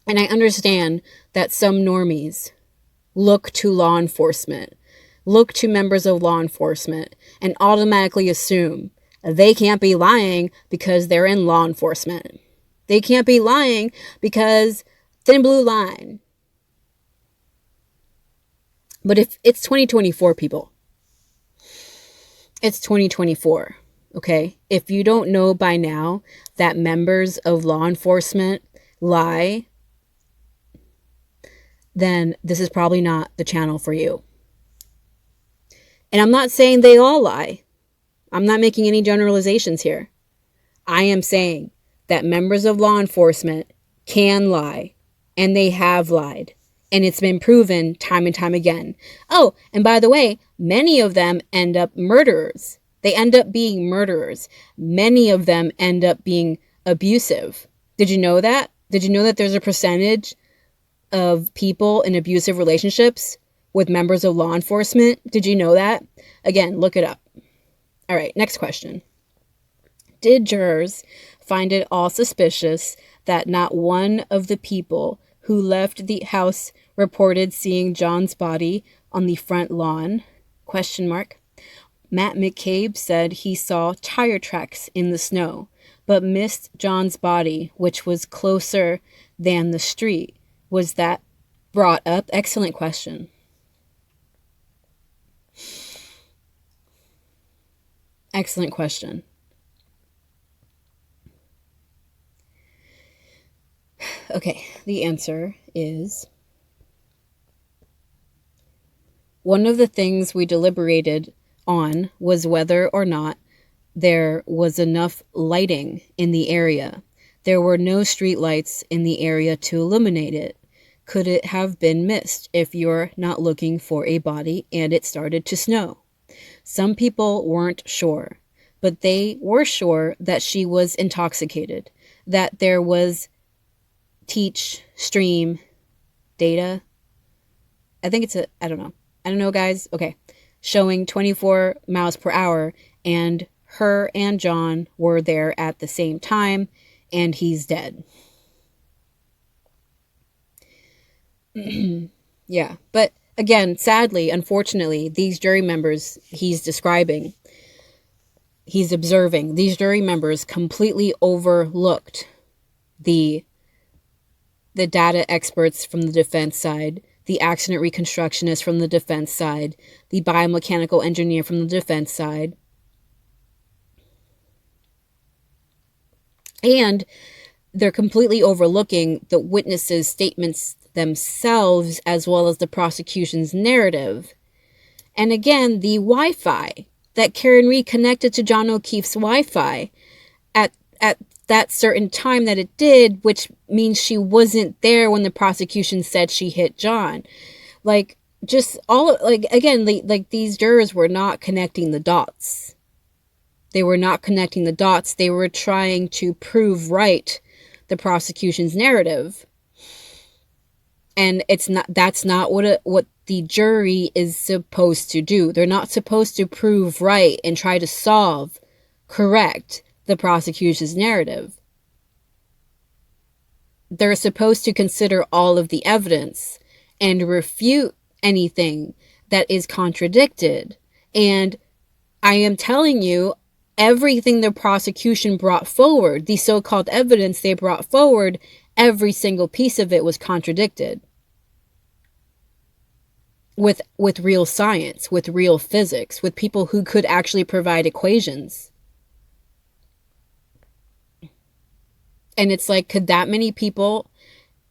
Speaker 1: And I understand that some normies look to law enforcement, look to members of law enforcement, and automatically assume they can't be lying because they're in law enforcement. They can't be lying because thin blue line. But if it's 2024, people, it's 2024. okay? If you don't know by now that members of law enforcement lie, then this is probably not the channel for you. And I'm not saying they all lie. I'm not making any generalizations here. I am saying that members of law enforcement can lie, and they have lied. And it's been proven time and time again. Oh, and by the way, many of them end up murderers. They end up being murderers. Many of them end up being abusive. Did you know that? Did you know that there's a percentage of people in abusive relationships with members of law enforcement? Did you know that? Again, look it up. All right, next question. Did jurors find it all suspicious that not one of the people who left the house reported seeing John's body on the front lawn? Question mark. Matt McCabe said he saw tire tracks in the snow, but missed John's body, which was closer than the street. Was that brought up? Excellent question. Excellent question. Okay, the answer is one of the things we deliberated on was whether or not there was enough lighting in the area. There were no street lights in the area to illuminate it. Could it have been missed if you're not looking for a body and it started to snow? Some people weren't sure, but they were sure that she was intoxicated, that there was stream data. I think it's I don't know, guys. Okay. Showing 24 miles per hour, and her and John were there at the same time, and he's dead. Yeah. But again, sadly, unfortunately, these jury members he's observing, these jury members completely overlooked the data experts from the defense side, the accident reconstructionist from the defense side, the biomechanical engineer from the defense side. And they're completely overlooking the witnesses' statements themselves, as well as the prosecution's narrative. And again, the Wi-Fi that Kearney connected to John O'Keefe's Wi-Fi at that certain time that it did, which means she wasn't there when the prosecution said she hit John. Like, just all, like, again, like these jurors were not connecting the dots. They were not connecting the dots. They were trying to prove right the prosecution's narrative. And that's not what the jury is supposed to do. They're not supposed to prove right and try to correct the prosecution's narrative. They're supposed to consider all of the evidence and refute anything that is contradicted. And I am telling you, everything the prosecution brought forward, the so-called evidence they brought forward, every single piece of it was contradicted with real science, with real physics, with people who could actually provide equations. And it's like, could that many people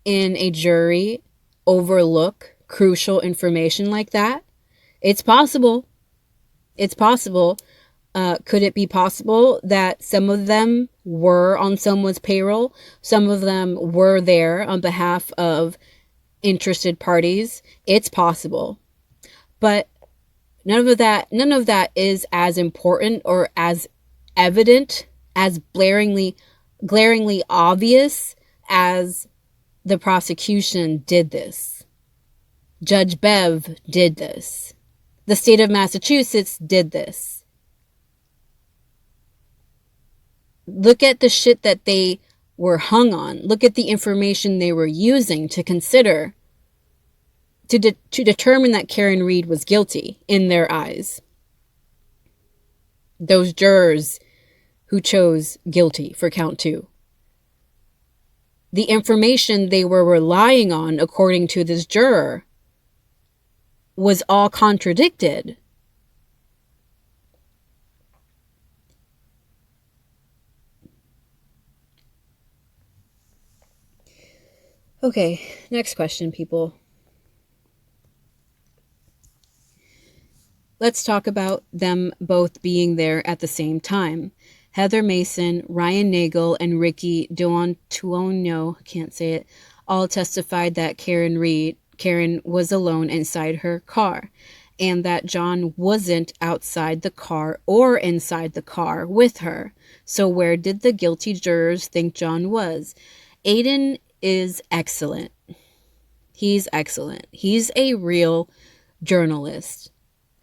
Speaker 1: in a jury overlook crucial information like that? It's possible. It's possible. Could it be possible that some of them were on someone's payroll? Some of them were there on behalf of interested parties? It's possible. But none of that is as important or as evident, as glaringly obvious as the prosecution did this. Judge Bev did this. The state of Massachusetts did this. Look at the shit that they were hung on. Look at the information they were using to consider to determine that Karen Reed was guilty in their eyes. Those jurors who chose guilty for count 2. The information they were relying on, according to this juror, was all contradicted. Okay, next question, people. Let's talk about them both being there at the same time. Heather Mason, Ryan Nagel, and Ricky Duantuono, can't say it, all testified that Karen was alone inside her car, and that John wasn't outside the car or inside the car with her. So where did the guilty jurors think John was? Aidan is excellent. He's excellent. He's a real journalist.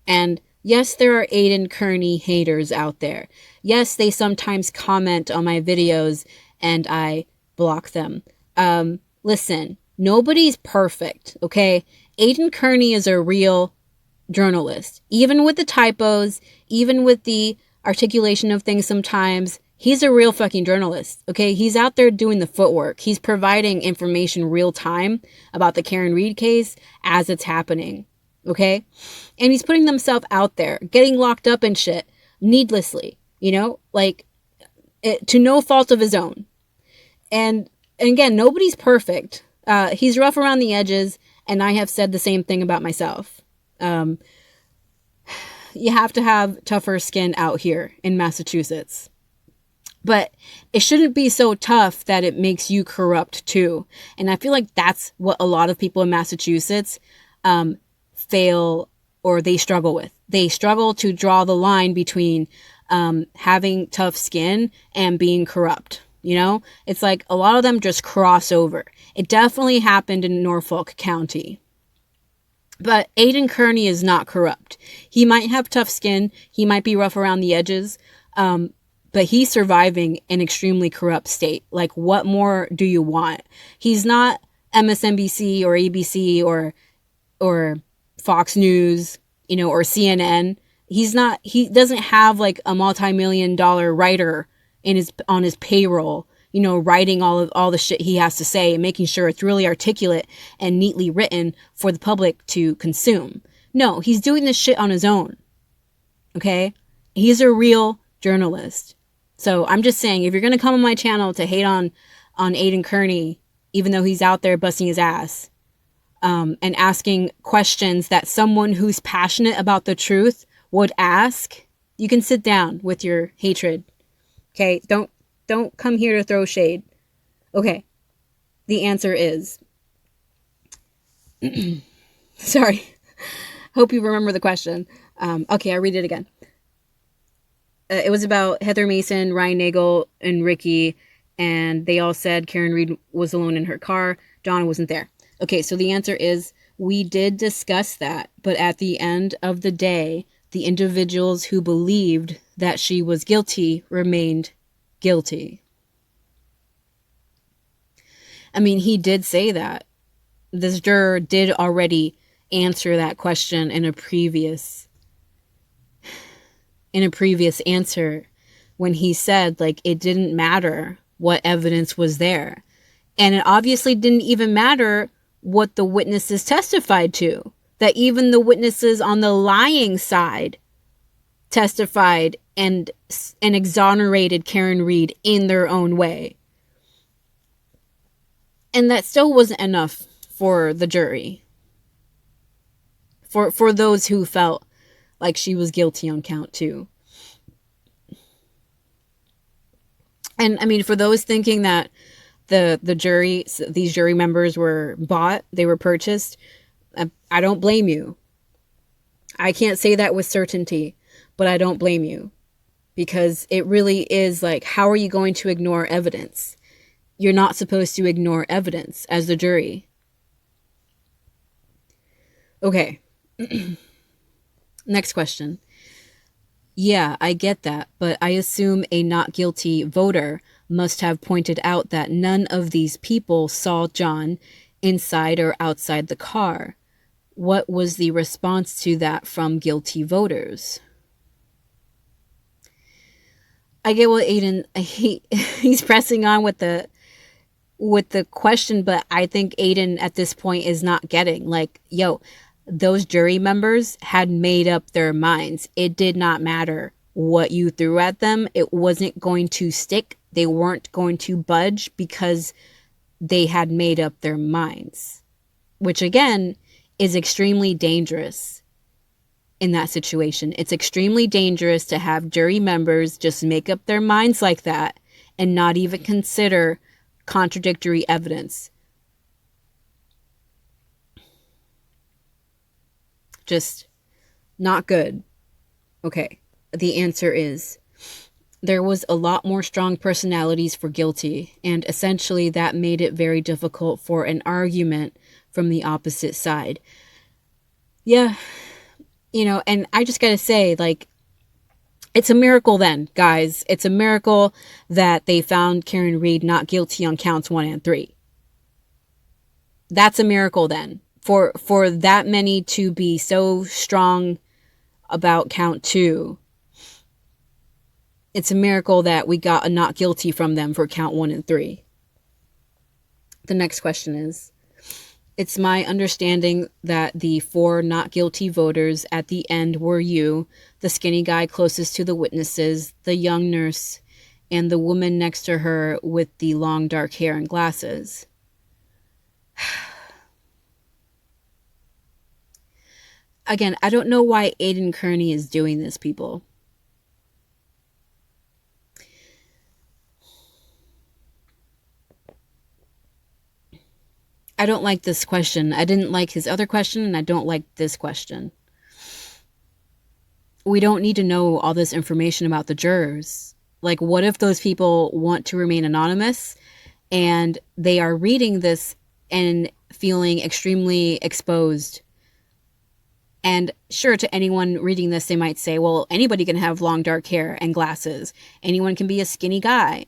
Speaker 1: And yes, there are Aidan Kearney haters out there. Yes, they sometimes comment on my videos and I block them. Listen, nobody's perfect, okay? Aidan Kearney is a real journalist. Even with the typos, even with the articulation of things sometimes, he's a real fucking journalist, okay? He's out there doing the footwork. He's providing information real time about the Karen Read case as it's happening, okay? And he's putting himself out there, getting locked up and shit needlessly, like to no fault of his own. And again, nobody's perfect. He's rough around the edges, and I have said the same thing about myself. You have to have tougher skin out here in Massachusetts. But it shouldn't be so tough that it makes you corrupt too. And I feel like that's what a lot of people in Massachusetts fail, or they struggle with. They struggle to draw the line between having tough skin and being corrupt. It's like a lot of them just cross over. It definitely happened in Norfolk County. But Aidan Kearney is not corrupt. He might have tough skin. He might be rough around the edges. But he's surviving an extremely corrupt state. Like, what more do you want? He's not MSNBC or ABC or Fox News, or CNN. He doesn't have like a multi-million-dollar writer on his payroll, writing all the shit he has to say and making sure it's really articulate and neatly written for the public to consume. No, he's doing this shit on his own. Okay? He's a real journalist. So I'm just saying, if you're going to come on my channel to hate on Aidan Kearney, even though he's out there busting his ass, and asking questions that someone who's passionate about the truth would ask, you can sit down with your hatred. Okay? Don't come here to throw shade. Okay. The answer is... Sorry. Hope you remember the question. Okay, I'll read it again. It was about Heather Mason, Ryan Nagel, and Ricky, and they all said Karen Read was alone in her car. John wasn't there. Okay, so the answer is, we did discuss that, but at the end of the day, the individuals who believed that she was guilty remained guilty. I mean, he did say that. This juror did already answer that question in a previous answer, when he said, like, it didn't matter what evidence was there. And it obviously didn't even matter what the witnesses testified to. That even the witnesses on the lying side testified and exonerated Karen Read in their own way. And that still wasn't enough for the jury. For those who felt like she was guilty on count 2. And I mean, for those thinking that these jury members were bought, they were purchased, I don't blame you. I can't say that with certainty, but I don't blame you. Because it really is like, how are you going to ignore evidence? You're not supposed to ignore evidence as the jury. Okay. Next question. Yeah, I get that, but I assume a not guilty voter must have pointed out that none of these people saw John inside or outside the car. What was the response to that from guilty voters? I get what Aidan, he's pressing on with the question, but I think Aidan at this point is not getting, like, yo, those jury members had made up their minds. It did not matter what you threw at them. It wasn't going to stick. They weren't going to budge because they had made up their minds, which again is extremely dangerous in that situation. It's extremely dangerous to have jury members just make up their minds like that and not even consider contradictory evidence. Just not good. Okay, the answer is there was a lot more strong personalities for guilty, and essentially that made it very difficult for an argument from the opposite side. Yeah, and I just gotta say, like, it's a miracle then, guys. It's a miracle that they found Karen Reed not guilty on counts 1 and 3. That's a miracle then. For that many to be so strong about count 2. It's a miracle that we got a not guilty from them for count 1 and 3. The next question is, it's my understanding that the 4 not guilty voters at the end were you, the skinny guy closest to the witnesses, the young nurse, and the woman next to her with the long dark hair and glasses. Again, I don't know why Aidan Kearney is doing this, people. I don't like this question. I didn't like his other question, and I don't like this question. We don't need to know all this information about the jurors. Like, what if those people want to remain anonymous and they are reading this and feeling extremely exposed? And sure, to anyone reading this, they might say, well, anybody can have long dark hair and glasses. Anyone can be a skinny guy.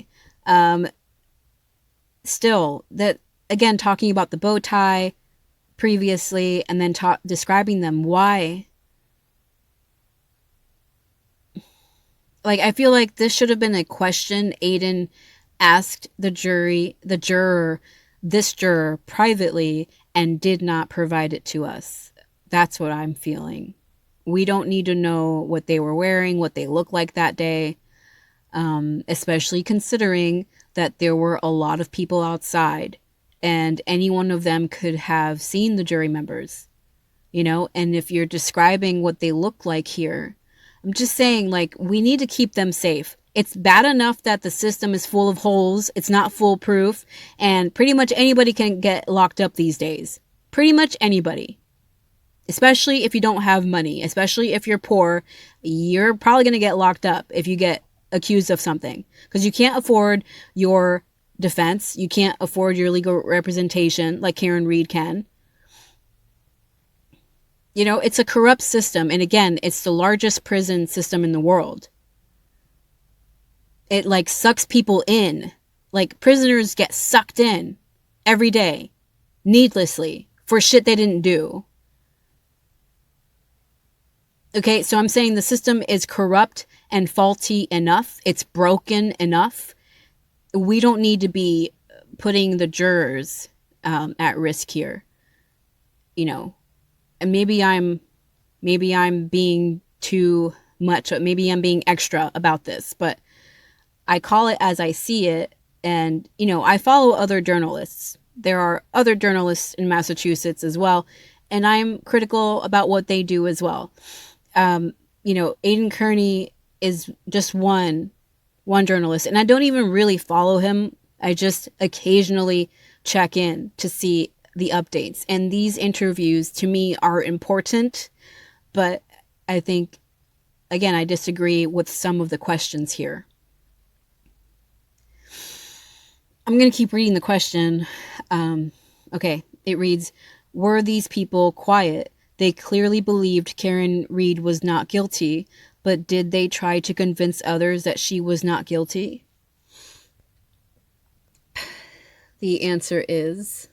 Speaker 1: Still, that, again, talking about the bow tie previously and then describing them, why? Like, I feel like this should have been a question Aidan asked this juror privately and did not provide it to us. That's what I'm feeling. We don't need to know what they were wearing, what they looked like that day, especially considering that there were a lot of people outside and any one of them could have seen the jury members, and if you're describing what they look like here, I'm just saying, like, we need to keep them safe. It's bad enough that the system is full of holes. It's not foolproof, and pretty much anybody can get locked up these days. Pretty much anybody. Especially if you don't have money, especially if you're poor, you're probably going to get locked up if you get accused of something, because you can't afford your defense. You can't afford your legal representation like Karen Reed can. It's a corrupt system. And again, it's the largest prison system in the world. It like sucks people in. Like, prisoners get sucked in every day, needlessly, for shit they didn't do. Okay, so I'm saying the system is corrupt and faulty enough. It's broken enough. We don't need to be putting the jurors at risk here. And maybe I'm being too much. Maybe I'm being extra about this, but I call it as I see it. And, I follow other journalists. There are other journalists in Massachusetts as well, and I'm critical about what they do as well. Aidan Kearney is just one journalist, and I don't even really follow him. I just occasionally check in to see the updates, and these interviews to me are important, but I think, again, I disagree with some of the questions here. I'm going to keep reading the question. Okay, it reads, were these people quiet? They clearly believed Karen Reed was not guilty, but did they try to convince others that she was not guilty? The answer is,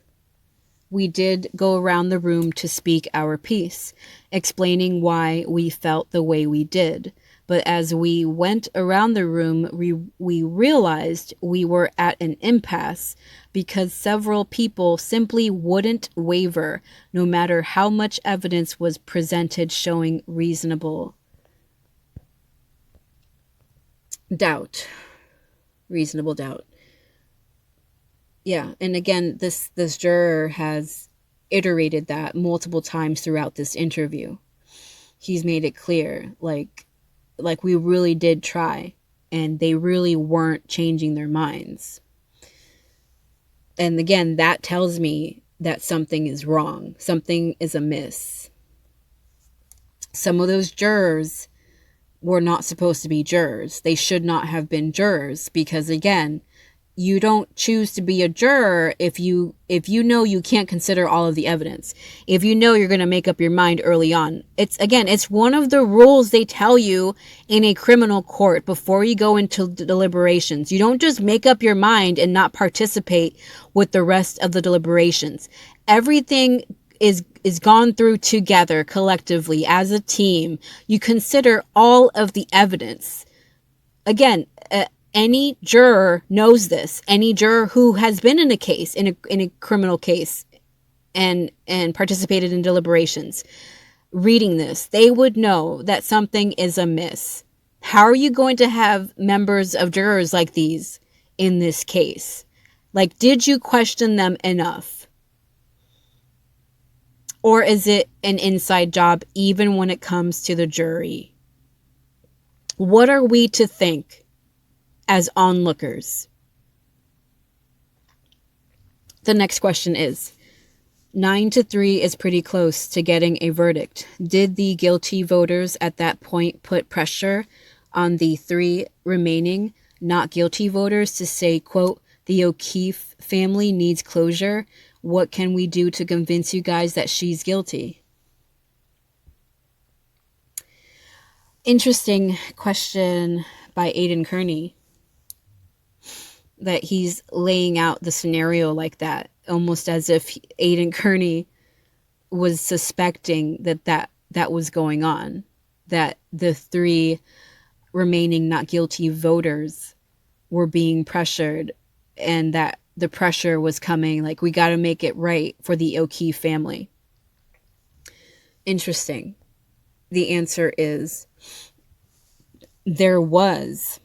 Speaker 1: we did go around the room to speak our piece, explaining why we felt the way we did. But as we went around the room, we realized we were at an impasse because several people simply wouldn't waver, no matter how much evidence was presented showing reasonable doubt. Reasonable doubt. Yeah, and again, this juror has iterated that multiple times throughout this interview. He's made it clear, like we really did try, and they really weren't changing their minds. And again, that tells me that something is wrong, something is amiss. Some of those jurors were not supposed to be jurors. They should not have been jurors because, again, you don't choose to be a juror if you know you can't consider all of the evidence. If you know you're going to make up your mind early on. It's one of the rules they tell you in a criminal court before you go into deliberations. You don't just make up your mind and not participate with the rest of the deliberations. Everything is gone through together collectively as a team. You consider all of the evidence. Again, any juror knows this. Any juror who has been in a case, in a criminal case, and participated in deliberations, reading this, they would know that something is amiss. How are you going to have members of jurors like these in this case? Like, did you question them enough? Or is it an inside job even when it comes to the jury? What are we to think as onlookers? The next question is, 9-3 is pretty close to getting a verdict. Did the guilty voters at that point put pressure on the 3 remaining not guilty voters to say, quote, the O'Keefe family needs closure? What can we do to convince you guys that she's guilty? Interesting question by Aidan Kearney, that he's laying out the scenario like that, almost as if Aidan Kearney was suspecting that was going on, that the 3 remaining not guilty voters were being pressured, and that the pressure was coming, like, we got to make it right for the O'Keefe family. Interesting. The answer is there was.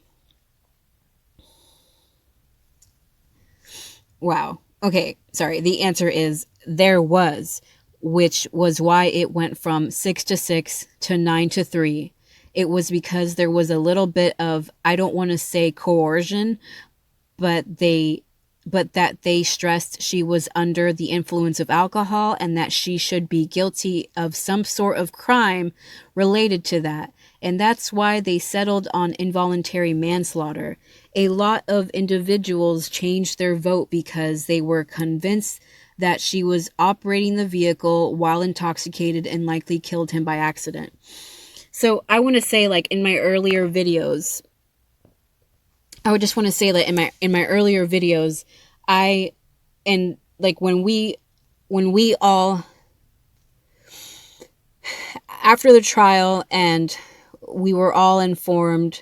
Speaker 1: Wow. Okay, sorry. The answer is there was, which was why it went from 6-6 to 9-3. It was because there was a little bit of, I don't want to say coercion, but that they stressed she was under the influence of alcohol and that she should be guilty of some sort of crime related to that. And that's why they settled on involuntary manslaughter. A lot of individuals changed their vote because they were convinced that she was operating the vehicle while intoxicated and likely killed him by accident. So I want to say, like, in my earlier videos, I would just want to say that in my earlier videos, when we all, after the trial, and we were all informed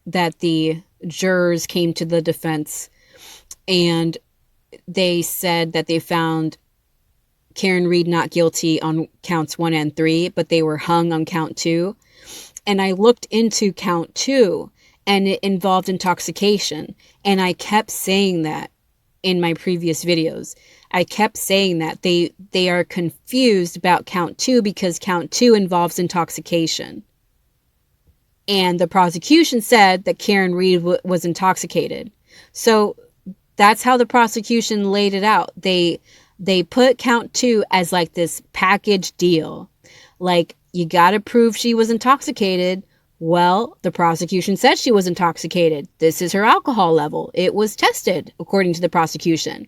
Speaker 1: that the jurors came to the defense and they said that they found Karen Reed not guilty on counts 1 and 3, but they were hung on count 2. And I looked into count 2, and it involved intoxication. And I kept saying that in my previous videos. I kept saying that they are confused about count 2 because count 2 involves intoxication. And the prosecution said that Karen Reed was intoxicated. So that's how the prosecution laid it out. They put count 2 as like this package deal. Like, you got to prove she was intoxicated. Well, the prosecution said she was intoxicated. This is her alcohol level. It was tested, according to the prosecution.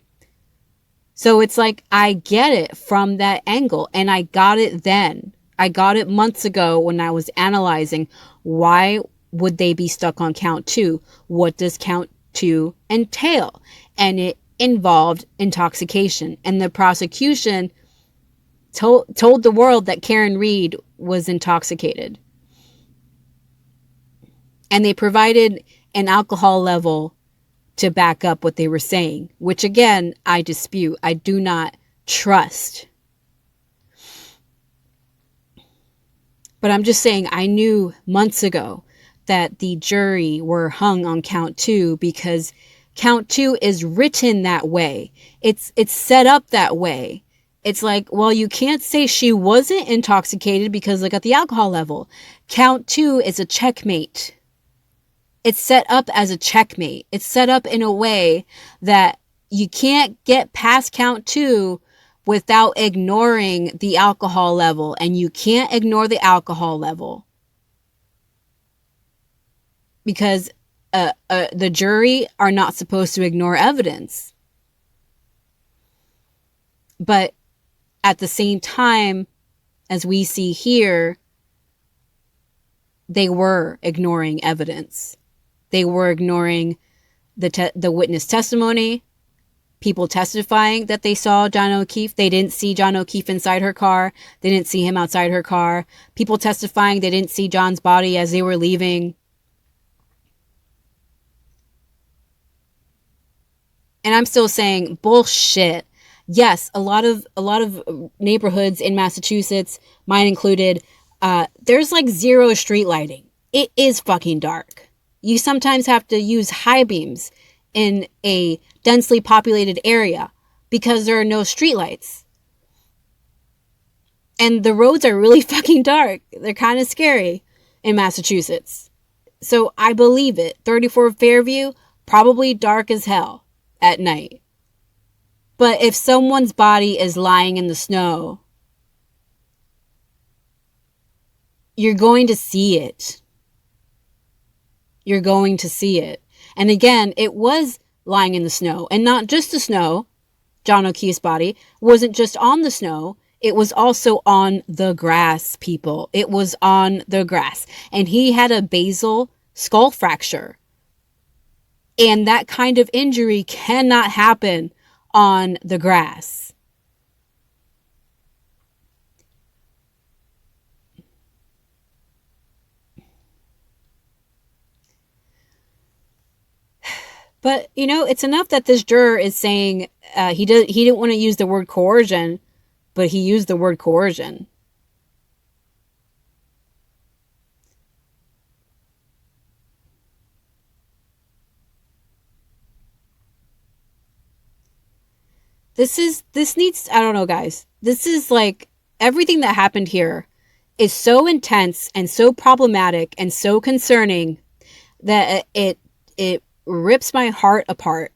Speaker 1: So it's like, I get it from that angle. And I got it then. I got it months ago when I was analyzing why would they be stuck on count 2? What does count 2 entail? And it involved intoxication. And the prosecution told the world that Karen Reed was intoxicated. And they provided an alcohol level to back up what they were saying, which again, I dispute. I do not trust. But I'm just saying, I knew months ago that the jury were hung on count 2 because Count 2 is written that way. It's set up that way. It's like, well, you can't say she wasn't intoxicated because look at the alcohol level. Count 2 is a checkmate. It's set up as a checkmate. It's set up in a way that you can't get past count 2 without ignoring the alcohol level. And you can't ignore the alcohol level. Because the jury are not supposed to ignore evidence. But at the same time, as we see here, they were ignoring evidence. They were ignoring the witness testimony, people testifying that they saw John O'Keefe. They didn't see John O'Keefe inside her car. They didn't see him outside her car. People testifying they didn't see John's body as they were leaving. And I'm still saying bullshit. Yes, a lot of neighborhoods in Massachusetts, mine included, there's like zero street lighting. It is fucking dark. You sometimes have to use high beams in a densely populated area because there are no street lights. And the roads are really fucking dark. They're kind of scary in Massachusetts. So I believe it. 34 Fairview, probably dark as hell at night. But if someone's body is lying in the snow, you're going to see it. You're going to see it. And again, it was lying in the snow. And not just the snow. John O'Keefe's body wasn't just on the snow. It was also on the grass, people. It was on the grass. And he had a basal skull fracture. And that kind of injury cannot happen on the grass. But, you know, it's enough that this juror is saying he didn't want to use the word coercion, but he used the word coercion. This needs, I don't know, guys. This is like everything that happened here is so intense and so problematic and so concerning that it rips my heart apart,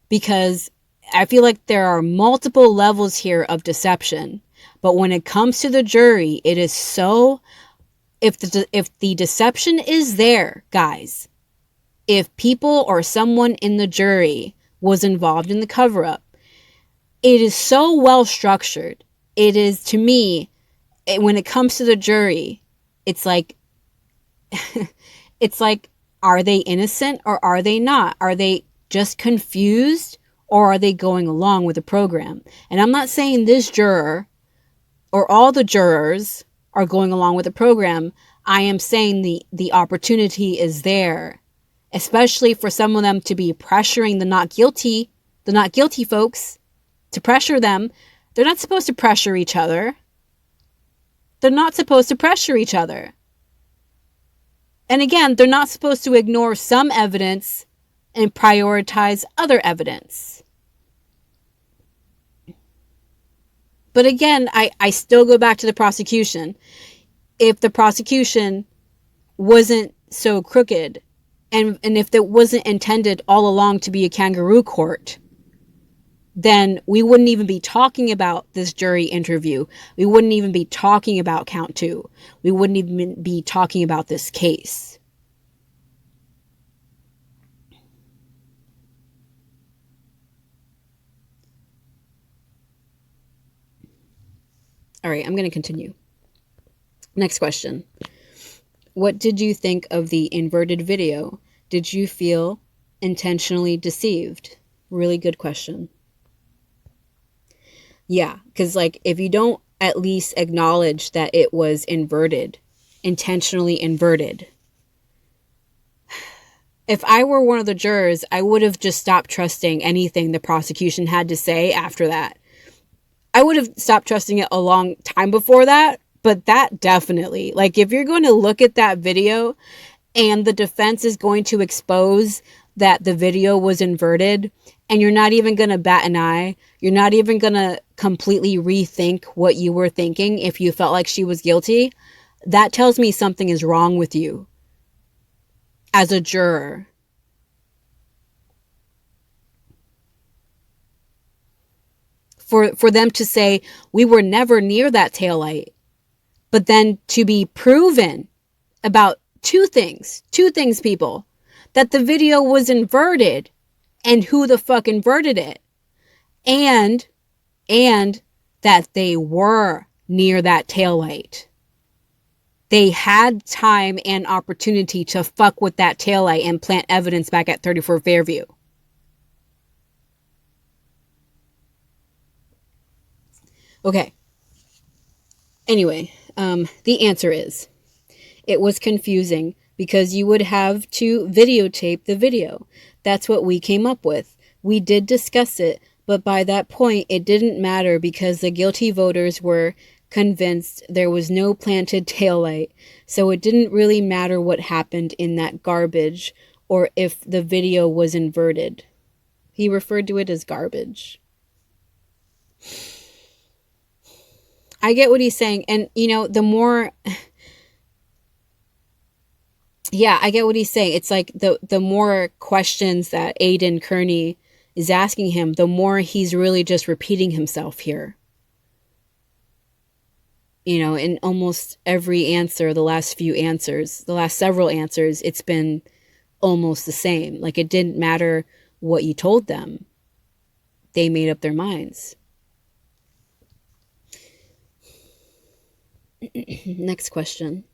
Speaker 1: because I feel like there are multiple levels here of deception. But when it comes to the jury, it is so, if the deception is there, guys, if people or someone in the jury was involved in the cover-up, it is so well structured. It is, to me, when it comes to the jury, it's like, are they innocent or are they not? Are they just confused or are they going along with the program? And I'm not saying this juror or all the jurors are going along with the program. I am saying the opportunity is there, especially for some of them to be pressuring the not guilty folks, to pressure them. They're not supposed to pressure each other. They're not supposed to pressure each other. And again, they're not supposed to ignore some evidence and prioritize other evidence. But again, I still go back to the prosecution. If the prosecution wasn't so crooked, and if it wasn't intended all along to be a kangaroo court, then we wouldn't even be talking about this jury interview. We wouldn't even be talking about count 2. We wouldn't even be talking about this case. All right, I'm going to continue. Next question. What did you think of the inverted video? Did you feel intentionally deceived? Really good question. Yeah, because like if you don't at least acknowledge that it was inverted, intentionally inverted. If I were one of the jurors, I would have just stopped trusting anything the prosecution had to say after that. I would have stopped trusting it a long time before that, but that definitely, like if you're going to look at that video and the defense is going to expose that the video was inverted and you're not even going to bat an eye. You're not even going to completely rethink what you were thinking if you felt like she was guilty. That tells me something is wrong with you as a juror. For them to say, we were never near that taillight, but then to be proven about two things, people, that the video was inverted and who the fuck inverted it, and that they were near that taillight. They had time and opportunity to fuck with that taillight and plant evidence back at 34 Fairview. Okay. Anyway, the answer is, it was confusing because you would have to videotape the video. That's what we came up with. We did discuss it, but by that point, it didn't matter because the guilty voters were convinced there was no planted taillight, so it didn't really matter what happened in that garbage or if the video was inverted. He referred to it as garbage. I get what he's saying. And, the more... Yeah, I get what he's saying. It's like the more questions that Aidan Kearney is asking him, the more he's really just repeating himself here. In almost every answer, the last several answers, it's been almost the same. Like, it didn't matter what you told them. They made up their minds. Next question.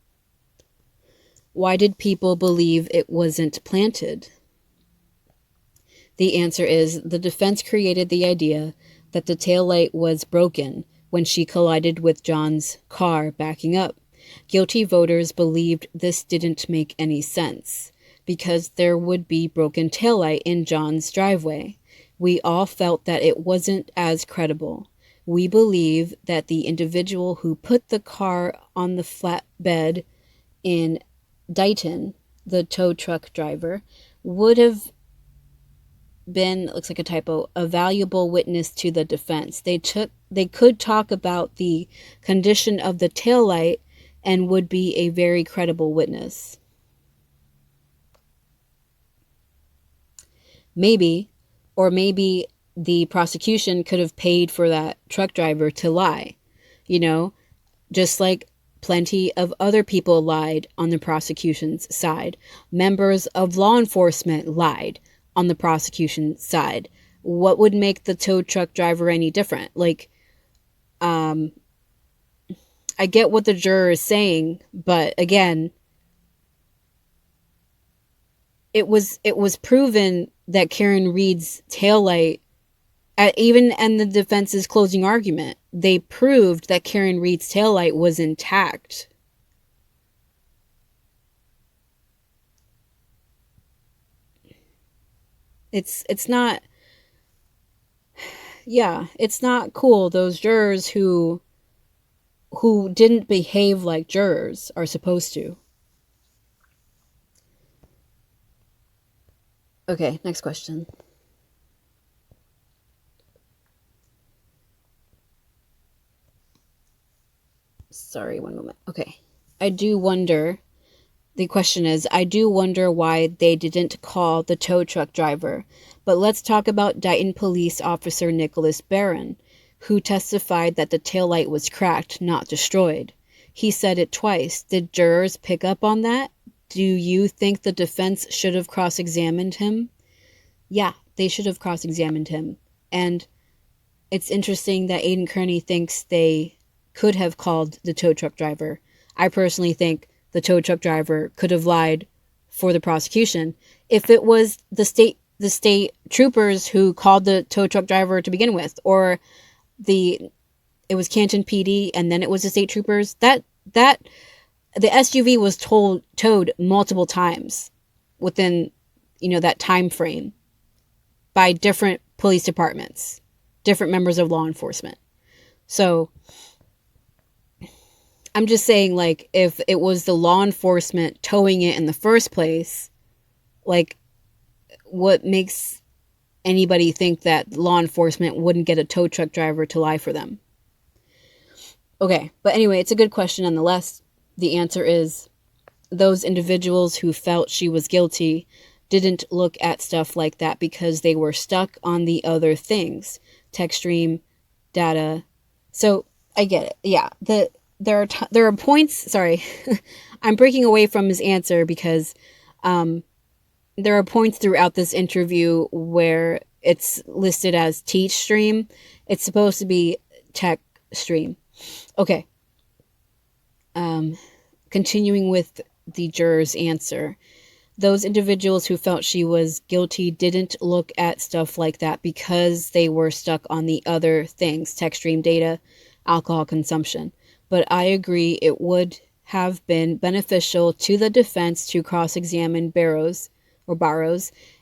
Speaker 1: Why did people believe it wasn't planted? The answer is, the defense created the idea that the taillight was broken when she collided with John's car backing up. Guilty voters believed this didn't make any sense because there would be broken taillight in John's driveway. We all felt that it wasn't as credible. We believe that the individual who put the car on the flatbed in Dayton, the tow truck driver, would have been, looks like a typo, a valuable witness to the defense. They could talk about the condition of the taillight and would be a very credible witness. Maybe the prosecution could have paid for that truck driver to lie, just like plenty of other people lied on the prosecution's side. Members of law enforcement lied on the prosecution's side. What would make the tow truck driver any different? I get what the juror is saying, but again, it was proven that Karen Reed's taillight, even in the defense's closing argument, they proved that Karen Reed's taillight was intact. It's not cool. Those jurors who didn't behave like jurors are supposed to. Okay, next question. Sorry, one moment. Okay. The question is, I do wonder why they didn't call the tow truck driver. But let's talk about Dayton Police Officer Nicholas Barron, who testified that the taillight was cracked, not destroyed. He said it twice. Did jurors pick up on that? Do you think the defense should have cross-examined him? Yeah, they should have cross-examined him. And it's interesting that Aidan Kearney thinks they could have called the tow truck driver. I personally think the tow truck driver could have lied for the prosecution. If it was the state troopers who called the tow truck driver to begin with, or it was Canton PD and then it was the state troopers, that the SUV was towed multiple times within, that time frame by different police departments, different members of law enforcement. So I'm just saying, if it was the law enforcement towing it in the first place, what makes anybody think that law enforcement wouldn't get a tow truck driver to lie for them? Okay, but anyway, it's a good question nonetheless. The answer is those individuals who felt she was guilty didn't look at stuff like that because they were stuck on the other things. Text stream, data. So I get it. Yeah, there are points. Sorry, I'm breaking away from his answer because there are points throughout this interview where it's listed as teach stream. It's supposed to be tech stream. Okay. Continuing with the juror's answer. Those individuals who felt she was guilty didn't look at stuff like that because they were stuck on the other things, text stream data, alcohol consumption. But I agree it would have been beneficial to the defense to cross-examine Barrows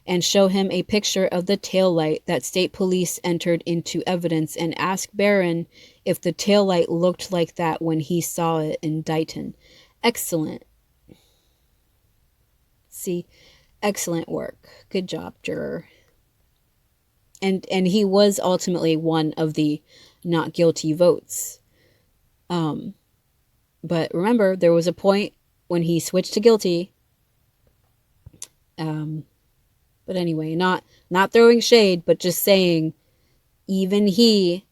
Speaker 1: and show him a picture of the taillight that state police entered into evidence and ask Barron if the taillight looked like that when he saw it in Dighton. Excellent. See, excellent work. Good job, juror. And he was ultimately one of the not guilty votes. But remember, there was a point when he switched to guilty. But anyway, not throwing shade, but just saying even he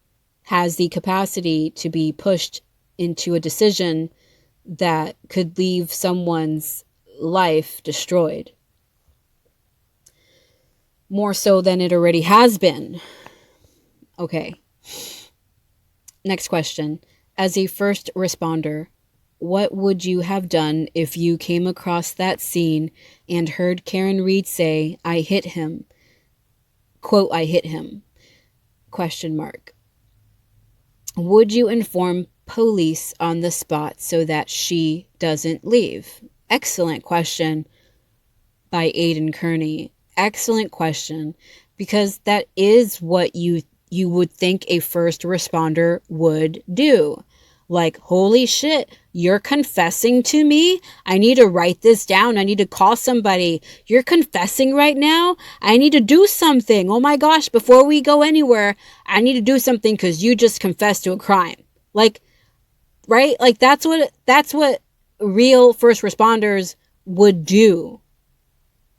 Speaker 1: has the capacity to be pushed into a decision that could leave someone's life destroyed. More so than it already has been. Okay. Next question. As a first responder, what would you have done if you came across that scene and heard Karen Reed say, "I hit him"? Quote, "I hit him." Question mark. Would you inform police on the spot so that she doesn't leave? Excellent question by Aidan Kearney. Excellent question, because that is what you would think a first responder would do. Like, holy shit, you're confessing to me? I need to write this down. I need to call somebody. You're confessing right now? I need to do something. Oh my gosh, before we go anywhere, I need to do something because you just confessed to a crime. Like, right? Like, that's what real first responders would do.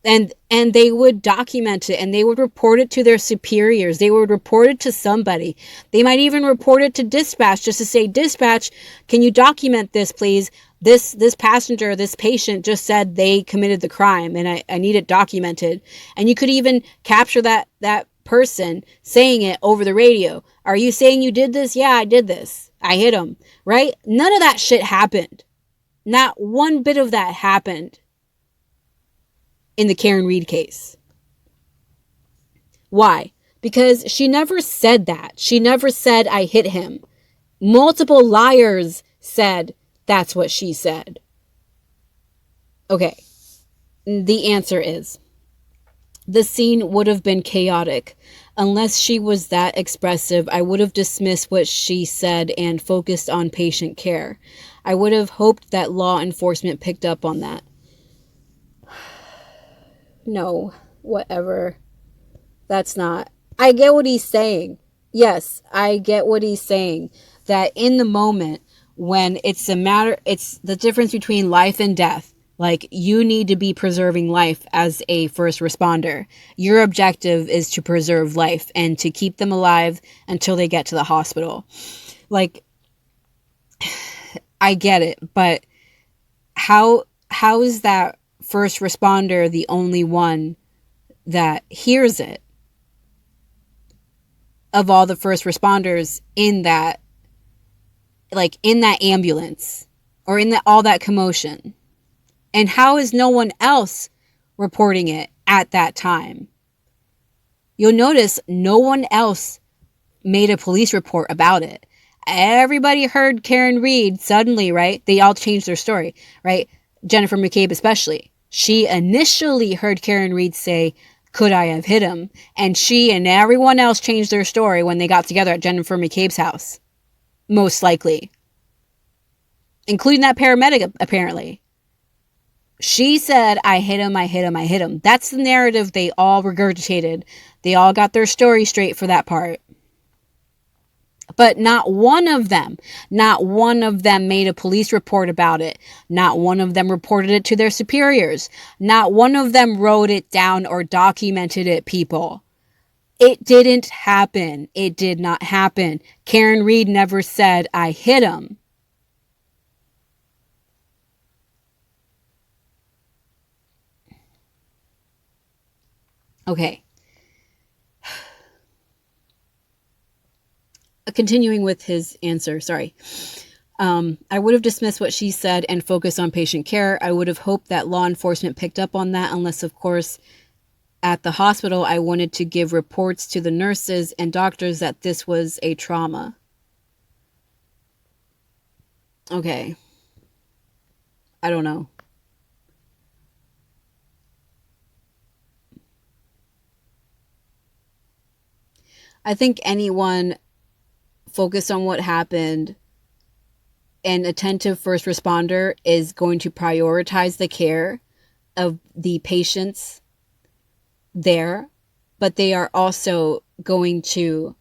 Speaker 1: And they would document it, and they would report it to their superiors. They would report it to somebody. They might even report it to dispatch just to say, "Dispatch, can you document this, please? This passenger, this patient just said they committed the crime, and I need it documented." And you could even capture that person saying it over the radio. "Are you saying you did this?" "Yeah, I did this. I hit him." Right? None of that shit happened. Not one bit of that happened in the Karen Reed case. Why? Because she never said that. She never said, "I hit him." Multiple liars said that's what she said. Okay. The answer is, the scene would have been chaotic. Unless she was that expressive, I would have dismissed what she said and focused on patient care. I would have hoped that law enforcement picked up on that. No, whatever. That's not. I get what he's saying. Yes, I get what he's saying. That in the moment when it's the difference between life and death. Like, you need to be preserving life as a first responder. Your objective is to preserve life and to keep them alive until they get to the hospital. Like, I get it, but how is that first responder the only one that hears it of all the first responders in that ambulance or in all that commotion? And how is no one else reporting it at that time? You'll notice no one else made a police report about it. Everybody heard Karen Reed suddenly, right? They all changed their story, right? Jennifer McCabe especially. She initially heard Karen Reed say, "Could I have hit him?" And she and everyone else changed their story when they got together at Jennifer McCabe's house. Most likely. Including that paramedic, apparently. She said, I hit him, I hit him, I hit him. That's the narrative they all regurgitated. They all got their story straight for that part. But not one of them made a police report about it. Not one of them reported it to their superiors. Not one of them wrote it down or documented it, people. It didn't happen. It did not happen. Karen Reed never said, I hit him. Okay. Continuing with his answer, sorry. I would have dismissed what she said and focused on patient care. I would have hoped that law enforcement picked up on that, unless, of course, at the hospital, I wanted to give reports to the nurses and doctors that this was a trauma. Okay. I don't know. I think anyone focused on what happened, an attentive first responder is going to prioritize the care of the patients there, but they are also going to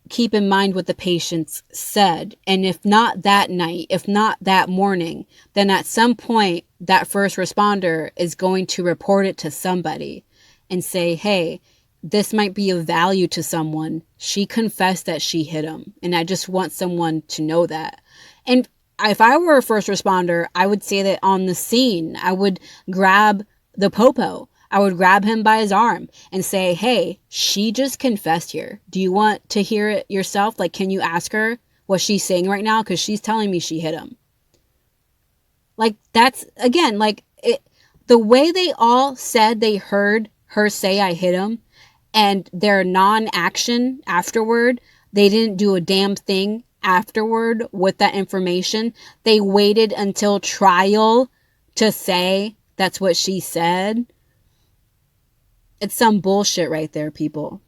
Speaker 1: keep in mind what the patients said. And if not that night, if not that morning, then at some point that first responder is going to report it to somebody and say, hey, this might be of value to someone. She confessed that she hit him, and I just want someone to know that. And if I were a first responder, I would say that on the scene, I would grab the popo. I would grab him by his arm and say, hey, she just confessed here. Do you want to hear it yourself? Like, can you ask her what she's saying right now? Because she's telling me she hit him. Like, that's, again, like, the way they all said they heard her say I hit him, and their non-action afterward, they didn't do a damn thing afterward with that information. They waited until trial to say that's what she said. It's some bullshit right there, people.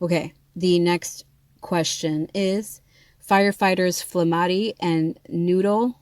Speaker 1: Okay, the next question is, firefighters Flamati and Noodle,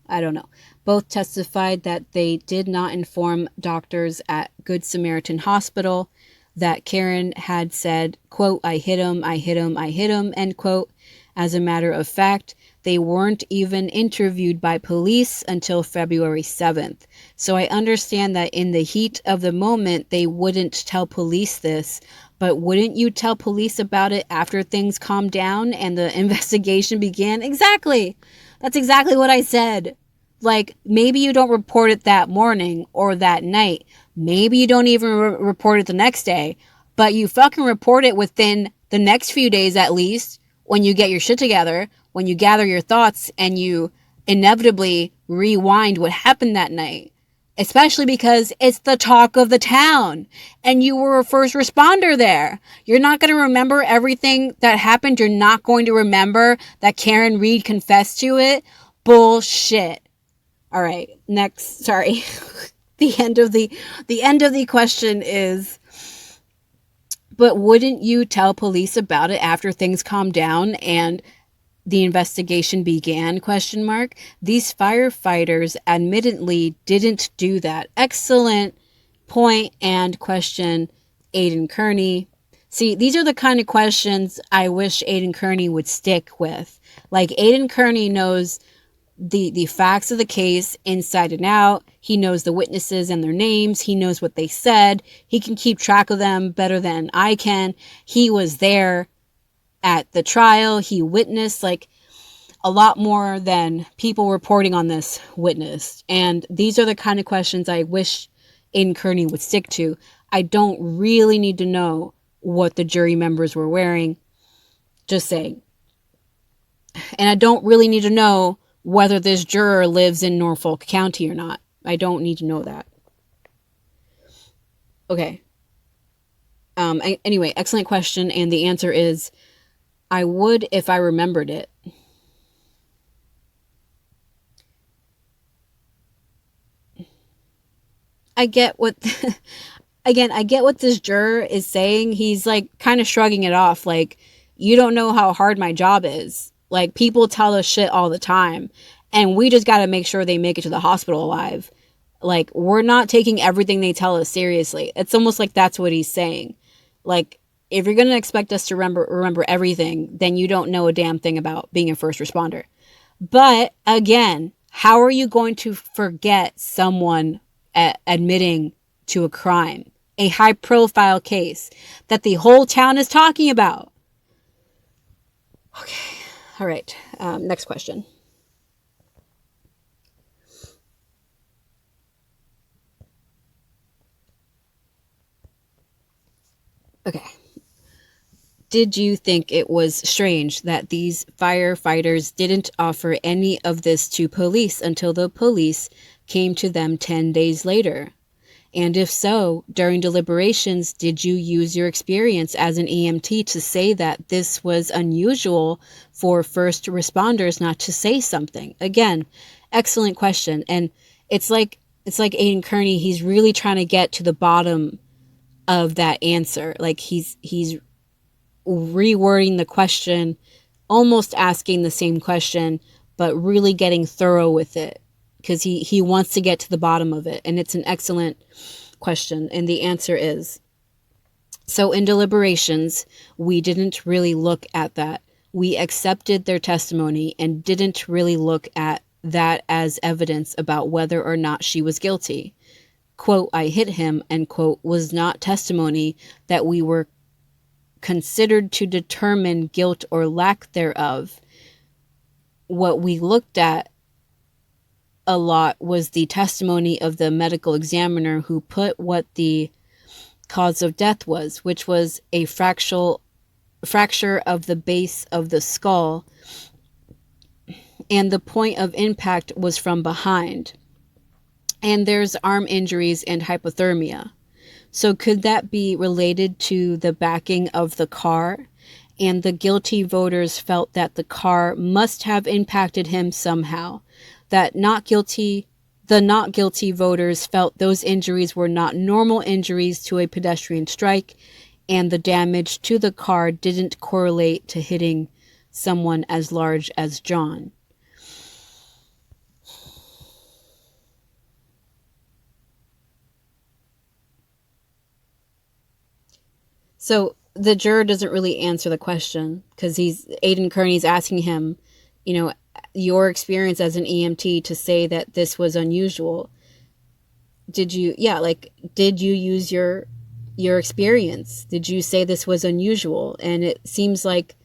Speaker 1: I don't know, both testified that they did not inform doctors at Good Samaritan Hospital that Karen had said, quote, I hit him, I hit him, I hit him, end quote. As a matter of fact, they weren't even interviewed by police until February 7th. So I understand that in the heat of the moment, they wouldn't tell police this, but wouldn't you tell police about it after things calmed down and the investigation began? Exactly. That's exactly what I said. Like, maybe you don't report it that morning or that night. Maybe you don't even report it the next day, but you fucking report it within the next few days at least, when you get your shit together, when you gather your thoughts and you inevitably rewind what happened that night. Especially because it's the talk of the town and you were a first responder there. You're not going to remember everything that happened. You're not going to remember that Karen Reed confessed to it. Bullshit. All right, next, sorry. the end of the question is, but wouldn't you tell police about it after things calmed down and the investigation began, question mark? These firefighters admittedly didn't do that. Excellent point and question, Aidan Kearney. See, these are the kind of questions I wish Aidan Kearney would stick with. Like, Aidan Kearney knows the facts of the case inside and out. He knows the witnesses and their names. He knows what they said. He can keep track of them better than I can. He was there at the trial. He witnessed like a lot more than people reporting on this witnessed. And these are the kind of questions I wish Aidan Kearney would stick to. I don't really need to know what the jury members were wearing. Just saying. And I don't really need to know whether this juror lives in Norfolk County or not. I don't need to know that. Okay. Anyway, excellent question. And the answer is, I would if I remembered it. I get what, again, I get what this juror is saying. He's like kind of shrugging it off. Like, you don't know how hard my job is. Like, people tell us shit all the time, and we just got to make sure they make it to the hospital alive. Like, we're not taking everything they tell us seriously. It's almost like that's what he's saying. Like, if you're going to expect us to remember everything, then you don't know a damn thing about being a first responder. But again, how are you going to forget someone admitting to a crime, a high profile case that the whole town is talking about? Okay. All right. Next question. Okay. Did you think it was strange that these firefighters didn't offer any of this to police until the police came to them 10 days later? And if so, during deliberations, did you use your experience as an EMT to say that this was unusual for first responders not to say something? Again, excellent question. And it's like Aidan Kearney, he's really trying to get to the bottom of that answer. Like, he's rewording the question, almost asking the same question, but really getting thorough with it, because he wants to get to the bottom of it. And it's an excellent question. And the answer is, so in deliberations, we didn't really look at that. We accepted their testimony and didn't really look at that as evidence about whether or not she was guilty. Quote, I hit him, end quote, was not testimony that we were considered to determine guilt or lack thereof. What we looked at a lot was the testimony of the medical examiner who put what the cause of death was, which was a fracture of the base of the skull, and the point of impact was from behind. And there's arm injuries and hypothermia. So could that be related to the backing of the car? And the guilty voters felt that the car must have impacted him somehow. That the not guilty voters felt those injuries were not normal injuries to a pedestrian strike, and the damage to the car didn't correlate to hitting someone as large as John. So the juror doesn't really answer the question, because Aidan Kearney's asking him, your experience as an EMT to say that this was unusual. Did you use your experience? Did you say this was unusual? And it seems like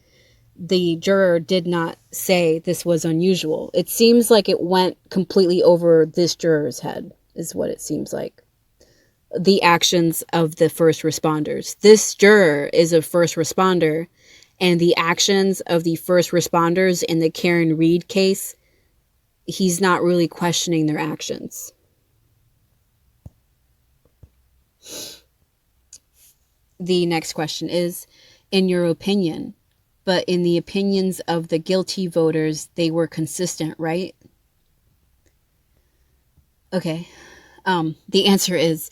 Speaker 1: the juror did not say this was unusual. It seems like it went completely over this juror's head, is what it seems like. The actions of the first responders. This juror is a first responder, and the actions of the first responders in the Karen Reed case, he's not really questioning their actions. The next question is, in your opinion, but in the opinions of the guilty voters, they were consistent, right? Okay. The answer is,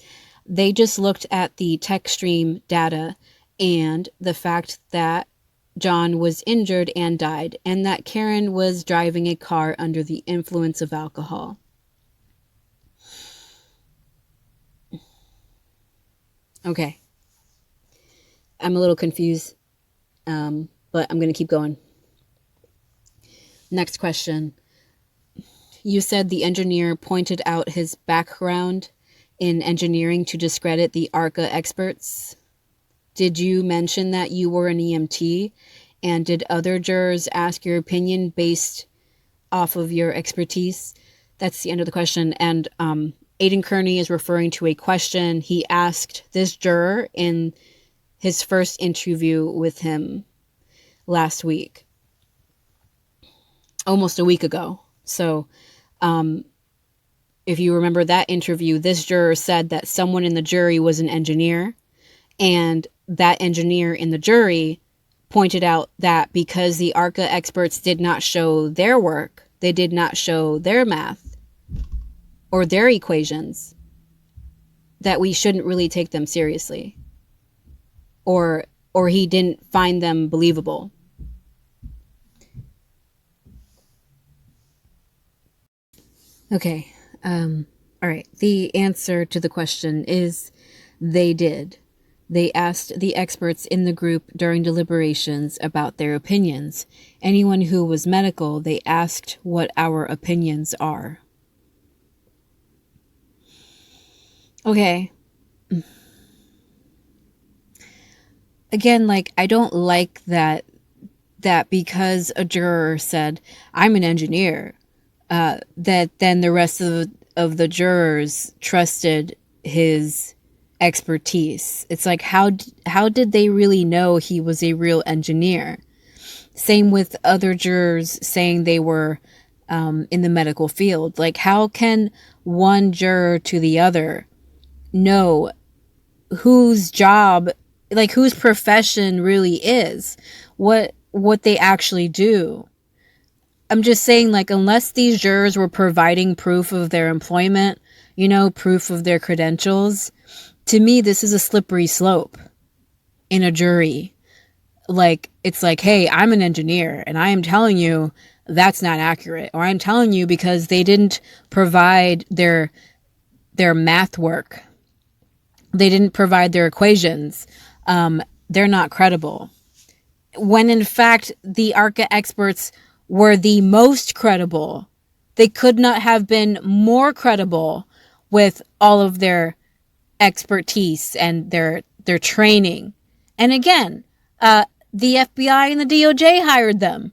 Speaker 1: they just looked at the tech stream data and the fact that John was injured and died, and that Karen was driving a car under the influence of alcohol. Okay. I'm a little confused, but I'm going to keep going. Next question. You said the engineer pointed out his background in engineering to discredit the ARCA experts. Did you mention that you were an EMT? And did other jurors ask your opinion based off of your expertise? That's the end of the question. And Aidan Kearney is referring to a question he asked this juror in his first interview with him last week. Almost a week ago. So, if you remember that interview, this juror said that someone in the jury was an engineer, and that engineer in the jury pointed out that because the ARCA experts did not show their work, they did not show their math or their equations, that we shouldn't really take them seriously, or he didn't find them believable. Okay. All right. The answer to the question is they did. They asked the experts in the group during deliberations about their opinions. Anyone who was medical, they asked what our opinions are. Okay. Again, like, I don't like that because a juror said, I'm an engineer, that then the rest of the jurors trusted his expertise. It's like, how did they really know he was a real engineer? Same with other jurors saying they were in the medical field. Like, how can one juror to the other know whose job, like whose profession really is, what they actually do? I'm just saying, like, unless these jurors were providing proof of their employment, proof of their credentials, to me, this is a slippery slope in a jury. Like, it's like, hey, I'm an engineer and I am telling you that's not accurate. Or I'm telling you because they didn't provide their math work. They didn't provide their equations. They're not credible. When in fact, the ARCA experts were the most credible. They could not have been more credible with all of their expertise and their training. And again, the FBI and the DOJ hired them.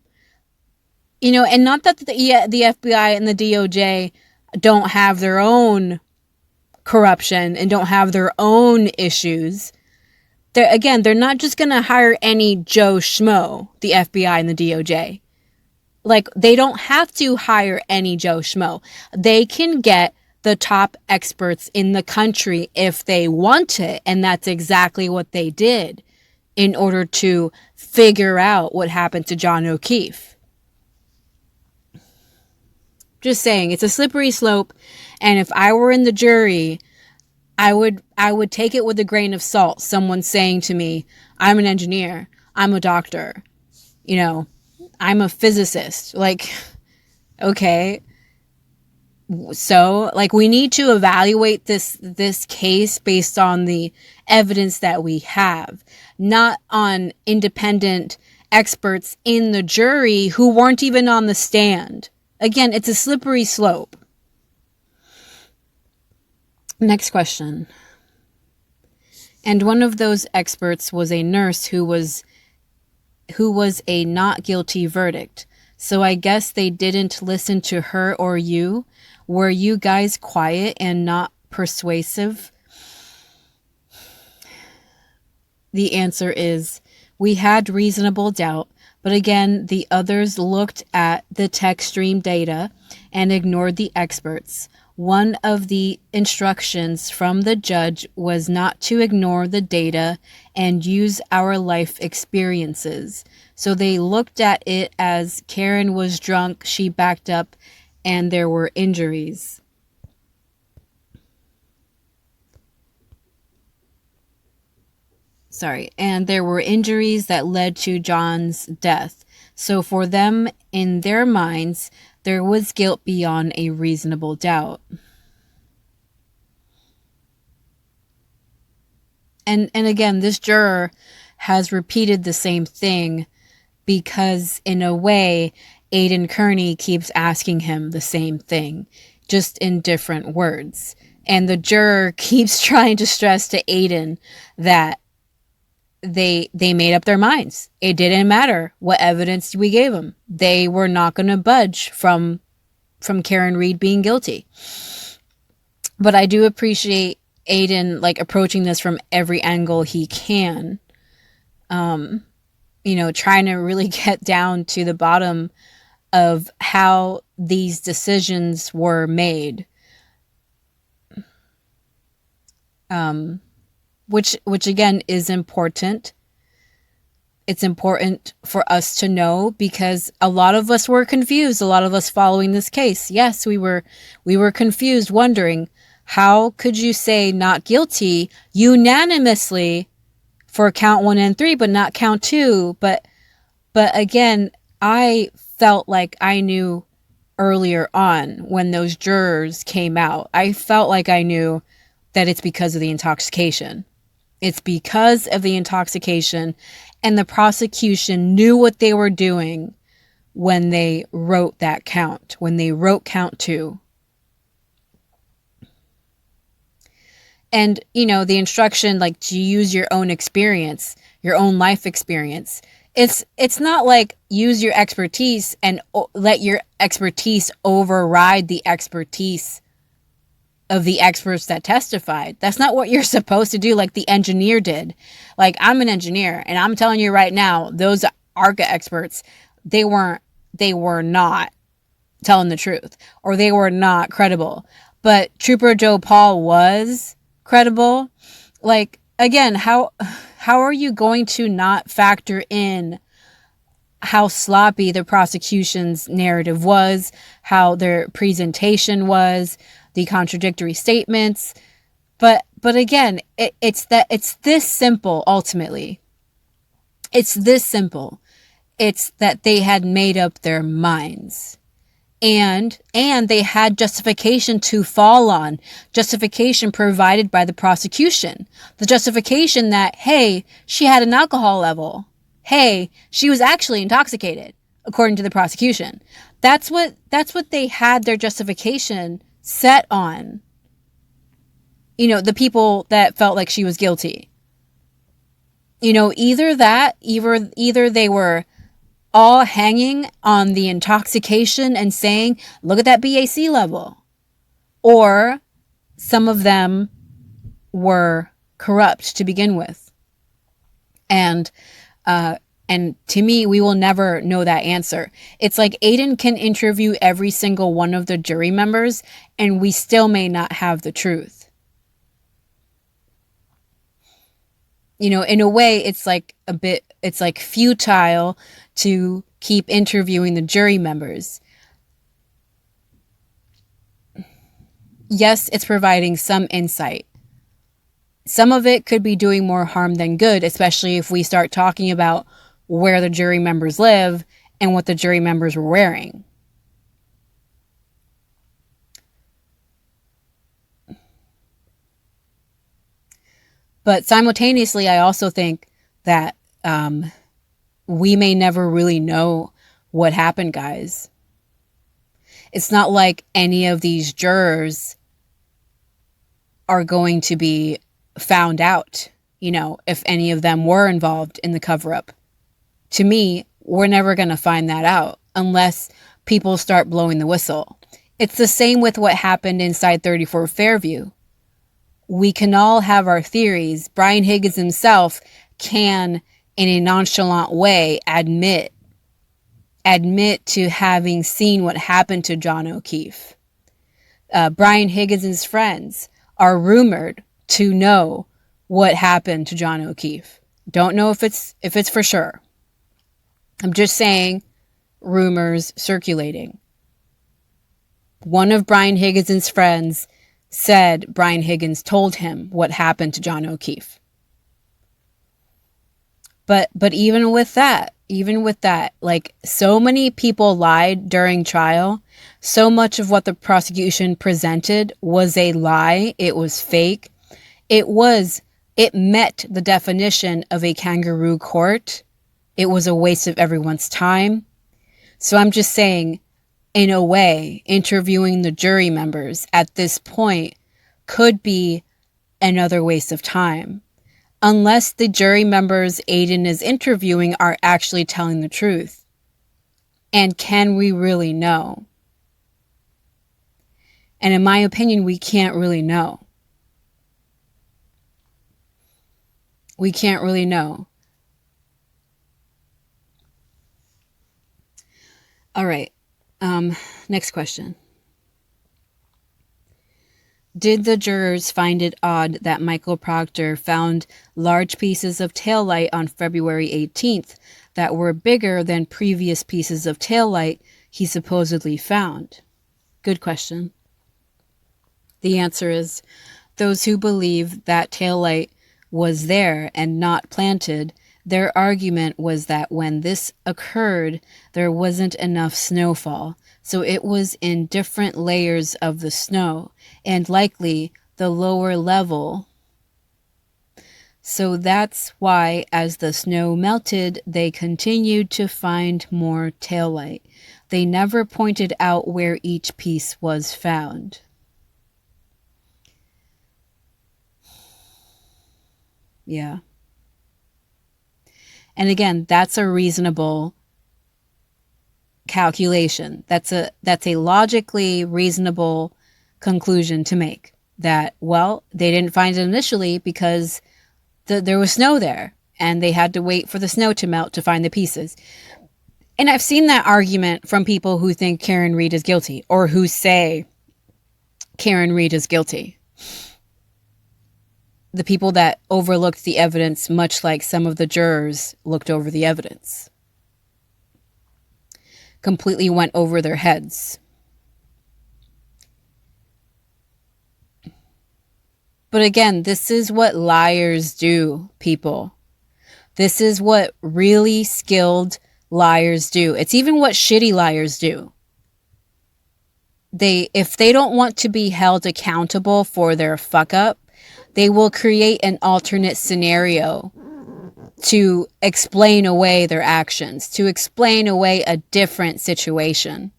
Speaker 1: And not that the FBI and the DOJ don't have their own corruption and don't have their own issues. They're not just going to hire any Joe Schmo, the FBI and the DOJ. Like, they don't have to hire any Joe Schmo. They can get the top experts in the country if they want it. And that's exactly what they did in order to figure out what happened to John O'Keefe. Just saying, it's a slippery slope. And if I were in the jury, I would take it with a grain of salt. Someone saying to me, I'm an engineer, I'm a doctor, I'm a physicist. Like, okay. So, like, we need to evaluate this case based on the evidence that we have, not on independent experts in the jury who weren't even on the stand. Again, it's a slippery slope. Next question. And one of those experts was a nurse who was a not guilty verdict. So I guess they didn't listen to her or you. Were you guys quiet and not persuasive? The answer is, we had reasonable doubt, but again, the others looked at the tech stream data and ignored the experts. One of the instructions from the judge was not to ignore the data and use our life experiences. So they looked at it as Karen was drunk, she backed up, and there were injuries. And there were injuries that led to John's death. So for them, in their minds, there was guilt beyond a reasonable doubt. And again, this juror has repeated the same thing because, in a way, Aidan Kearney keeps asking him the same thing, just in different words. And the juror keeps trying to stress to Aidan that they made up their minds. It didn't matter what evidence we gave them. They were not going to budge from Karen Reed being guilty. But I do appreciate Aidan, like, approaching this from every angle he can. Trying to really get down to the bottom of how these decisions were made. Which again is important. It's important for us to know because a lot of us were confused. A lot of us following this case. Yes, we were confused, wondering, how could you say not guilty unanimously for count 1 and 3, but not count 2? But again, I felt like I knew earlier on when those jurors came out, I felt like I knew that it's because of the intoxication. It's because of the intoxication, and the prosecution knew what they were doing when they wrote that count, when they wrote count 2. And, the instruction, like, to use your own experience, your own life experience. It's not like use your expertise and let your expertise override the expertise of the experts that testified. That's not what you're supposed to do, like the engineer did. Like, I'm an engineer, and I'm telling you right now, those ARCA experts, they were not telling the truth, or they were not credible. But Trooper Joe Paul was credible. Like, again, how are you going to not factor in how sloppy the prosecution's narrative was, how their presentation was, the contradictory statements? But again, it's this simple. Ultimately, it's this simple. It's that they had made up their minds. And they had justification to fall on, justification provided by the prosecution. The justification that, hey, she had an alcohol level. Hey, she was actually intoxicated, according to the prosecution. That's what they had their justification set on. The people that felt like she was guilty. Either they were all hanging on the intoxication and saying, look at that BAC level. Or some of them were corrupt to begin with. And to me, we will never know that answer. It's like Aidan can interview every single one of the jury members, and we still may not have the truth. In a way, it's like futile to keep interviewing the jury members. Yes, it's providing some insight. Some of it could be doing more harm than good, especially if we start talking about where the jury members live and what the jury members were wearing. But simultaneously, I also think that we may never really know what happened, guys. It's not like any of these jurors are going to be found out, if any of them were involved in the cover-up. To me, we're never going to find that out unless people start blowing the whistle. It's the same with what happened inside 34 Fairview. We can all have our theories. Brian Higgins himself can, in a nonchalant way, admit to having seen what happened to John O'Keefe. Brian Higgins' friends are rumored to know what happened to John O'Keefe. Don't know if it's for sure. I'm just saying, rumors circulating. One of Brian Higgins' friends said Brian Higgins told him what happened to John O'Keefe. But even with that, like, so many people lied during trial. So much of what the prosecution presented was a lie. It was fake. It met the definition of a kangaroo court. It was a waste of everyone's time. So I'm just saying, in a way, interviewing the jury members at this point could be another waste of time. Unless the jury members Aidan is interviewing are actually telling the truth. And can we really know? And in my opinion, we can't really know. We can't really know. All right. Next question. Did the jurors find it odd that Michael Proctor found large pieces of taillight on February 18th that were bigger than previous pieces of taillight he supposedly found? Good question. The answer is, those who believe that taillight was there and not planted, their argument was that when this occurred, there wasn't enough snowfall So it was in different layers of the snow, and likely the lower level. So that's why, as the snow melted, they continued to find more taillight. They never pointed out where each piece was found. Yeah. And again, that's a reasonable calculation. That's a logically reasonable conclusion to make. That, well, they didn't find it initially because there was snow there, and they had to wait for the snow to melt to find the pieces. And I've seen that argument from people who think Karen Read is guilty, or who say Karen Read is guilty. The people that overlooked the evidence, much like some of the jurors looked over the evidence. Completely went over their heads. But again, this is what liars do, people. This is what really skilled liars do. It's even what shitty liars do. If they don't want to be held accountable for their fuck up, they will create an alternate scenario to explain away their actions, to explain away a different situation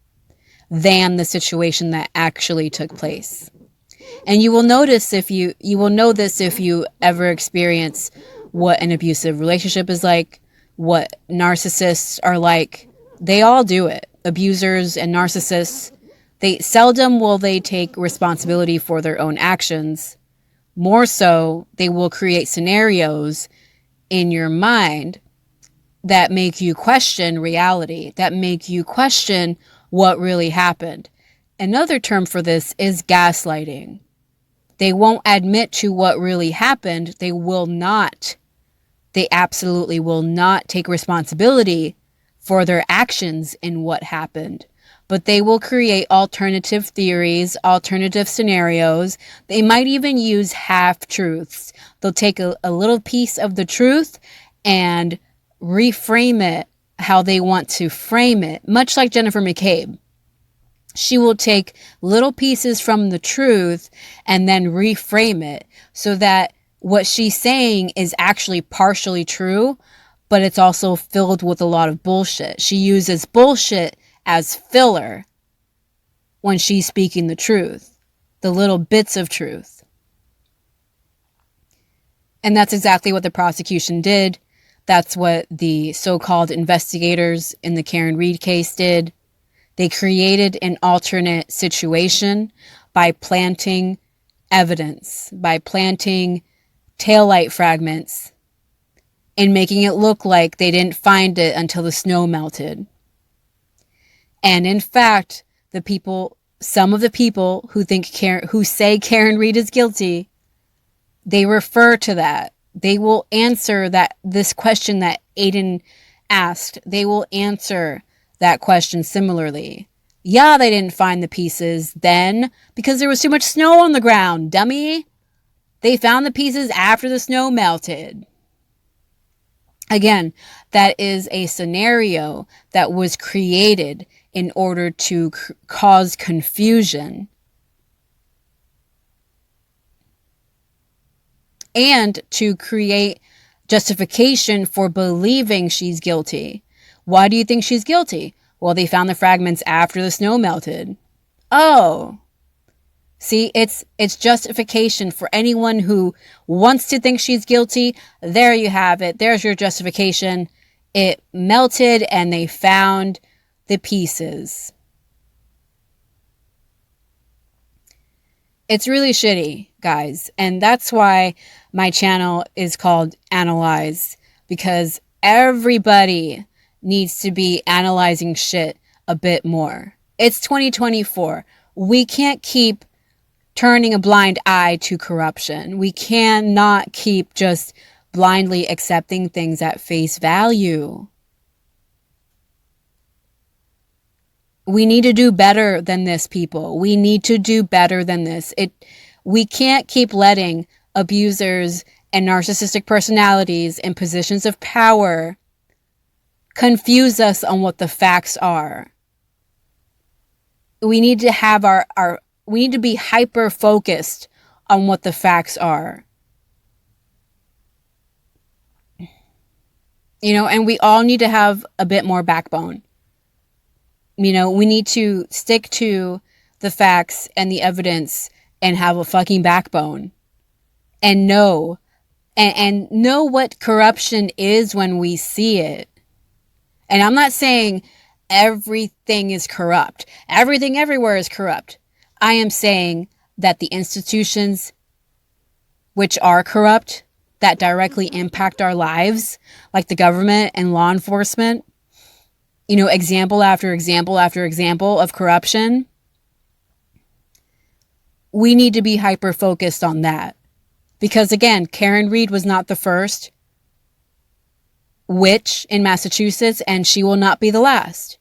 Speaker 1: than the situation that actually took place. And you will notice you will know this if you ever experience what an abusive relationship is like, what narcissists are like. They all do it. Abusers and narcissists, they seldom will they take responsibility for their own actions. More so, they will create scenarios in your mind that make you question reality, that make you question what really happened. Another term for this is gaslighting. They won't admit to what really happened. They absolutely will not take responsibility for their actions in what happened. But they will create alternative theories, alternative scenarios. They might even use half-truths. They'll take a little piece of the truth and reframe it how they want to frame it, much like Jennifer McCabe. She will take little pieces from the truth and then reframe it so that what she's saying is actually partially true, but it's also filled with a lot of bullshit. She uses bullshit as filler when she's speaking the truth, the little bits of truth. And that's exactly what the prosecution did. That's what the so-called investigators in the Karen Read case did. They created an alternate situation by planting evidence, by planting taillight fragments and making it look like they didn't find it until the snow melted. And in fact, some of the people who say Karen Read is guilty, they refer to that. They will answer this question that Aidan asked. They will answer that question similarly. Yeah, they didn't find the pieces then because there was too much snow on the ground, dummy. They found the pieces after the snow melted. Again, that is a scenario that was created in order to cause confusion and to create justification for believing she's guilty. Why do you think she's guilty? Well, they found the fragments after the snow melted. Oh, see, it's justification for anyone who wants to think she's guilty. There you have it. There's your justification. It melted and they found the pieces. It's really shitty, guys. And that's why my channel is called Analyze, because everybody needs to be analyzing shit a bit more. It's 2024. We can't keep turning a blind eye to corruption. We cannot keep just blindly accepting things at face value. We need to do better than this, people. We need to do better than this. We can't keep letting abusers and narcissistic personalities in positions of power confuse us on what the facts are. we need to have we need to be hyper focused on what the facts are. And we all need to have a bit more backbone. We need to stick to the facts and the evidence and have a fucking backbone and know what corruption is when we see it. And I'm not saying everything is corrupt. Everything everywhere is corrupt. I am saying that the institutions which are corrupt, that directly impact our lives, like the government and law enforcement, example after example after example of corruption, we need to be hyper-focused on that. Because again, Karen Reed was not the first witch in Massachusetts, and she will not be the last.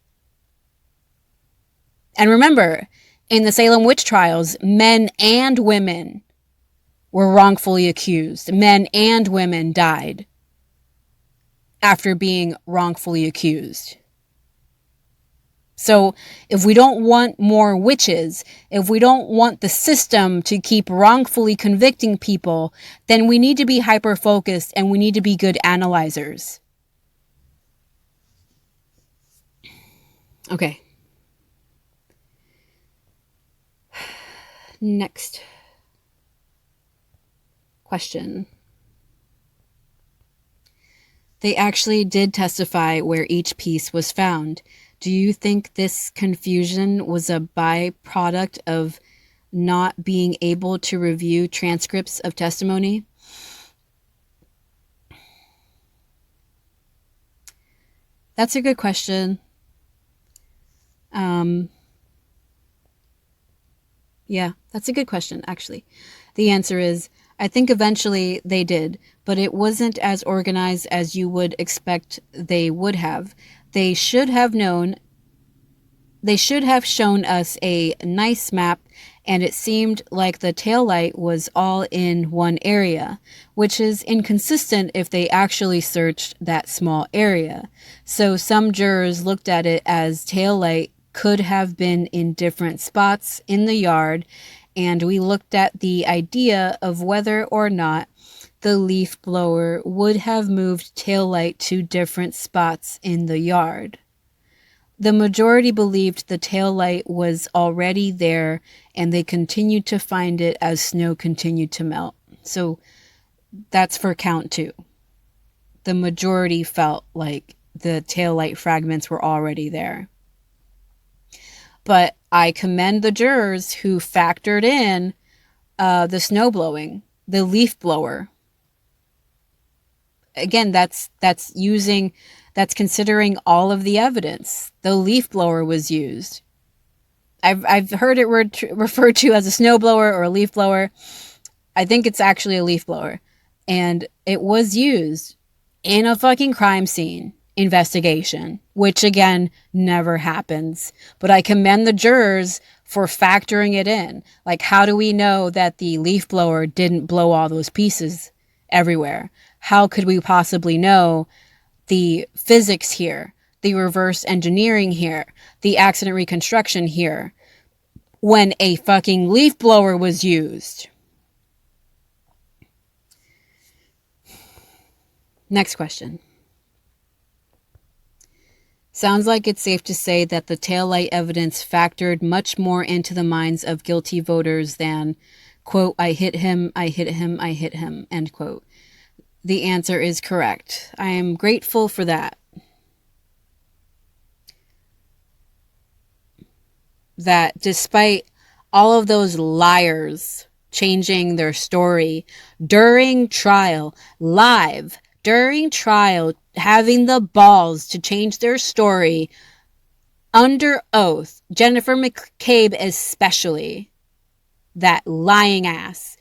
Speaker 1: And remember, in the Salem witch trials, men and women were wrongfully accused. Men and women died after being wrongfully accused. So if we don't want more witches, if we don't want the system to keep wrongfully convicting people, then we need to be hyper-focused and we need to be good analyzers. Okay. Next question. They actually did testify where each piece was found. Do you think this confusion was a byproduct of not being able to review transcripts of testimony? That's a good question. Yeah, that's a good question, actually. The answer is, I think eventually they did, but it wasn't as organized as you would expect they would have. They should have shown us a nice map, and it seemed like the taillight was all in one area, which is inconsistent if they actually searched that small area. So some jurors looked at it as taillight could have been in different spots in the yard, and we looked at the idea of whether or not the leaf blower would have moved taillight to different spots in the yard. The majority believed the taillight was already there, and they continued to find it as snow continued to melt. So that's for count 2. The majority felt like the taillight fragments were already there. But I commend the jurors who factored in the snow blowing, the leaf blower. Again, that's considering all of the evidence. The leaf blower was used. I've heard it referred to as a snow blower or a leaf blower. I think it's actually a leaf blower. And it was used in a fucking crime scene investigation, which again never happens. But I commend the jurors for factoring it in. Like, how do we know that the leaf blower didn't blow all those pieces everywhere? How could we possibly know the physics here, the reverse engineering here, the accident reconstruction here, when a fucking leaf blower was used? Next question. Sounds like it's safe to say that the taillight evidence factored much more into the minds of guilty voters than, quote, I hit him, I hit him, I hit him, end quote. The answer is correct. I am grateful for that. That despite all of those liars changing their story during trial, live, during trial, having the balls to change their story under oath, Jennifer McCabe especially, that lying ass,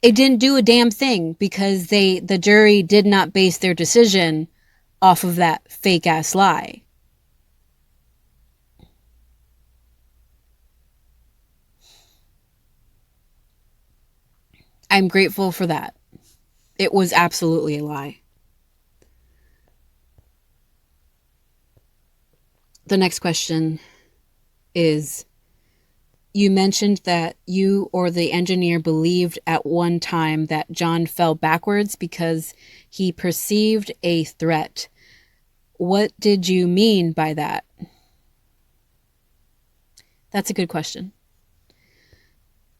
Speaker 1: it didn't do a damn thing because the jury did not base their decision off of that fake ass lie. I'm grateful for that. It was absolutely a lie. The next question. is you mentioned that you or the engineer believed at one time that John fell backwards because he perceived a threat. What did you mean by that? That's a good question.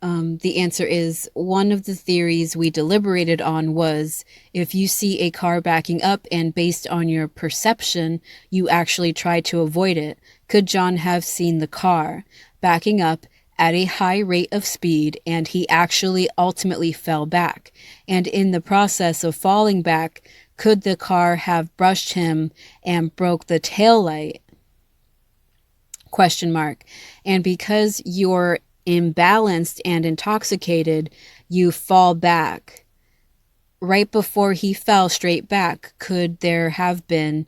Speaker 1: The answer is one of the theories we deliberated on was if you see a car backing up and based on your perception, you actually try to avoid it. Could John have seen the car backing up at a high rate of speed and he actually ultimately fell back? And in the process of falling back, could the car have brushed him and broke the taillight? Question mark. And because you're imbalanced and intoxicated, you fall back. Right before he fell straight back, could there have been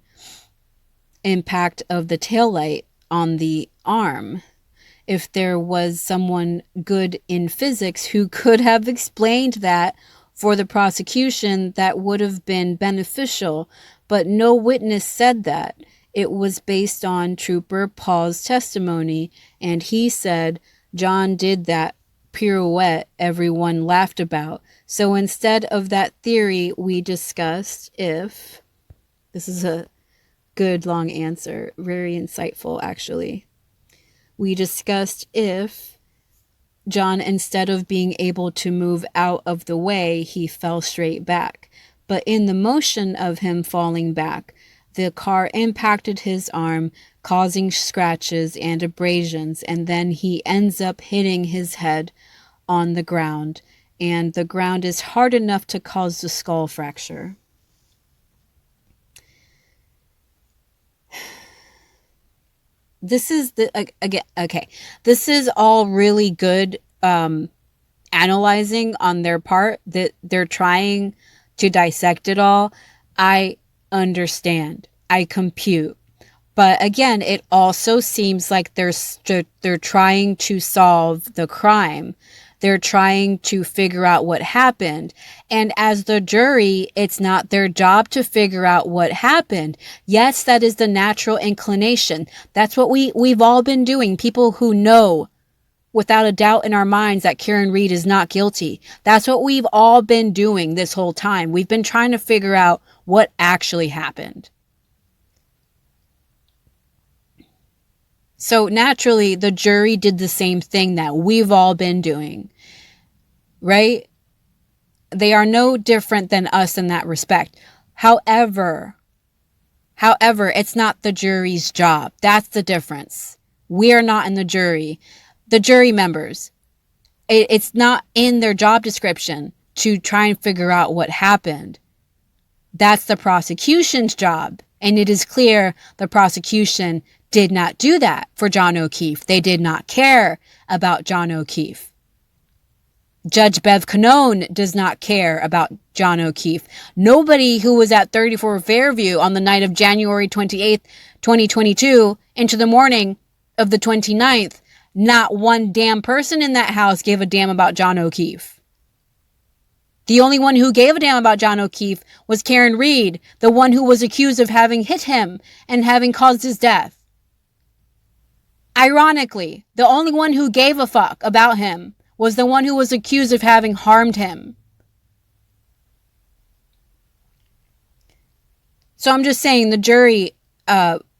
Speaker 1: impact of the taillight on the arm? If there was someone good in physics who could have explained that for the prosecution, that would have been beneficial, but no witness said that. It was based on Trooper Paul's testimony, and he said John did that pirouette everyone laughed about. So instead of that theory, we discussed if... This is a good long answer, very insightful actually. We discussed if John, instead of being able to move out of the way, he fell straight back. But in the motion of him falling back, the car impacted his arm, causing scratches and abrasions, and then he ends up hitting his head on the ground, and the ground is hard enough to cause the skull fracture. This is this is all really good analyzing on their part, that they're trying to dissect it all. I understand. I compute. But again, it also seems like they're trying to solve the crime. They're trying to figure out what happened. And as the jury, it's not their job to figure out what happened. Yes, that is the natural inclination. That's what we've all been doing. People who know without a doubt in our minds that Karen Reed is not guilty. That's what we've all been doing this whole time. We've been trying to figure out what actually happened. So naturally, the jury did the same thing that we've all been doing, right? They are no different than us in that respect. However, it's not the jury's job. That's the difference. We are not in the jury. The jury members, it's not in their job description to try and figure out what happened. That's the prosecution's job. And it is clear the prosecution did not do that for John O'Keefe. They did not care about John O'Keefe. Judge Bev Canone does not care about John O'Keefe. Nobody who was at 34 Fairview on the night of January 28th, 2022, into the morning of the 29th, not one damn person in that house gave a damn about John O'Keefe. The only one who gave a damn about John O'Keefe was Karen Reed, the one who was accused of having hit him and having caused his death. Ironically, the only one who gave a fuck about him was the one who was accused of having harmed him. So I'm just saying the jury,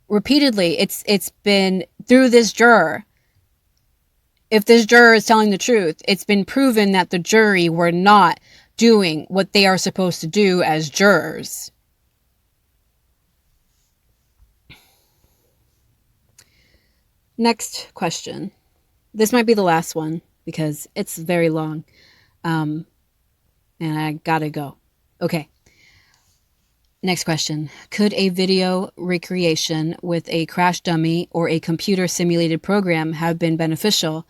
Speaker 1: repeatedly, it's been through this juror. If this juror is telling the truth, it's been proven that the jury were not doing what they are supposed to do as jurors. Next question. This might be the last one because it's very long. And I gotta go. Okay. Next question. Could a video recreation with a crash dummy or a computer simulated program have been beneficial?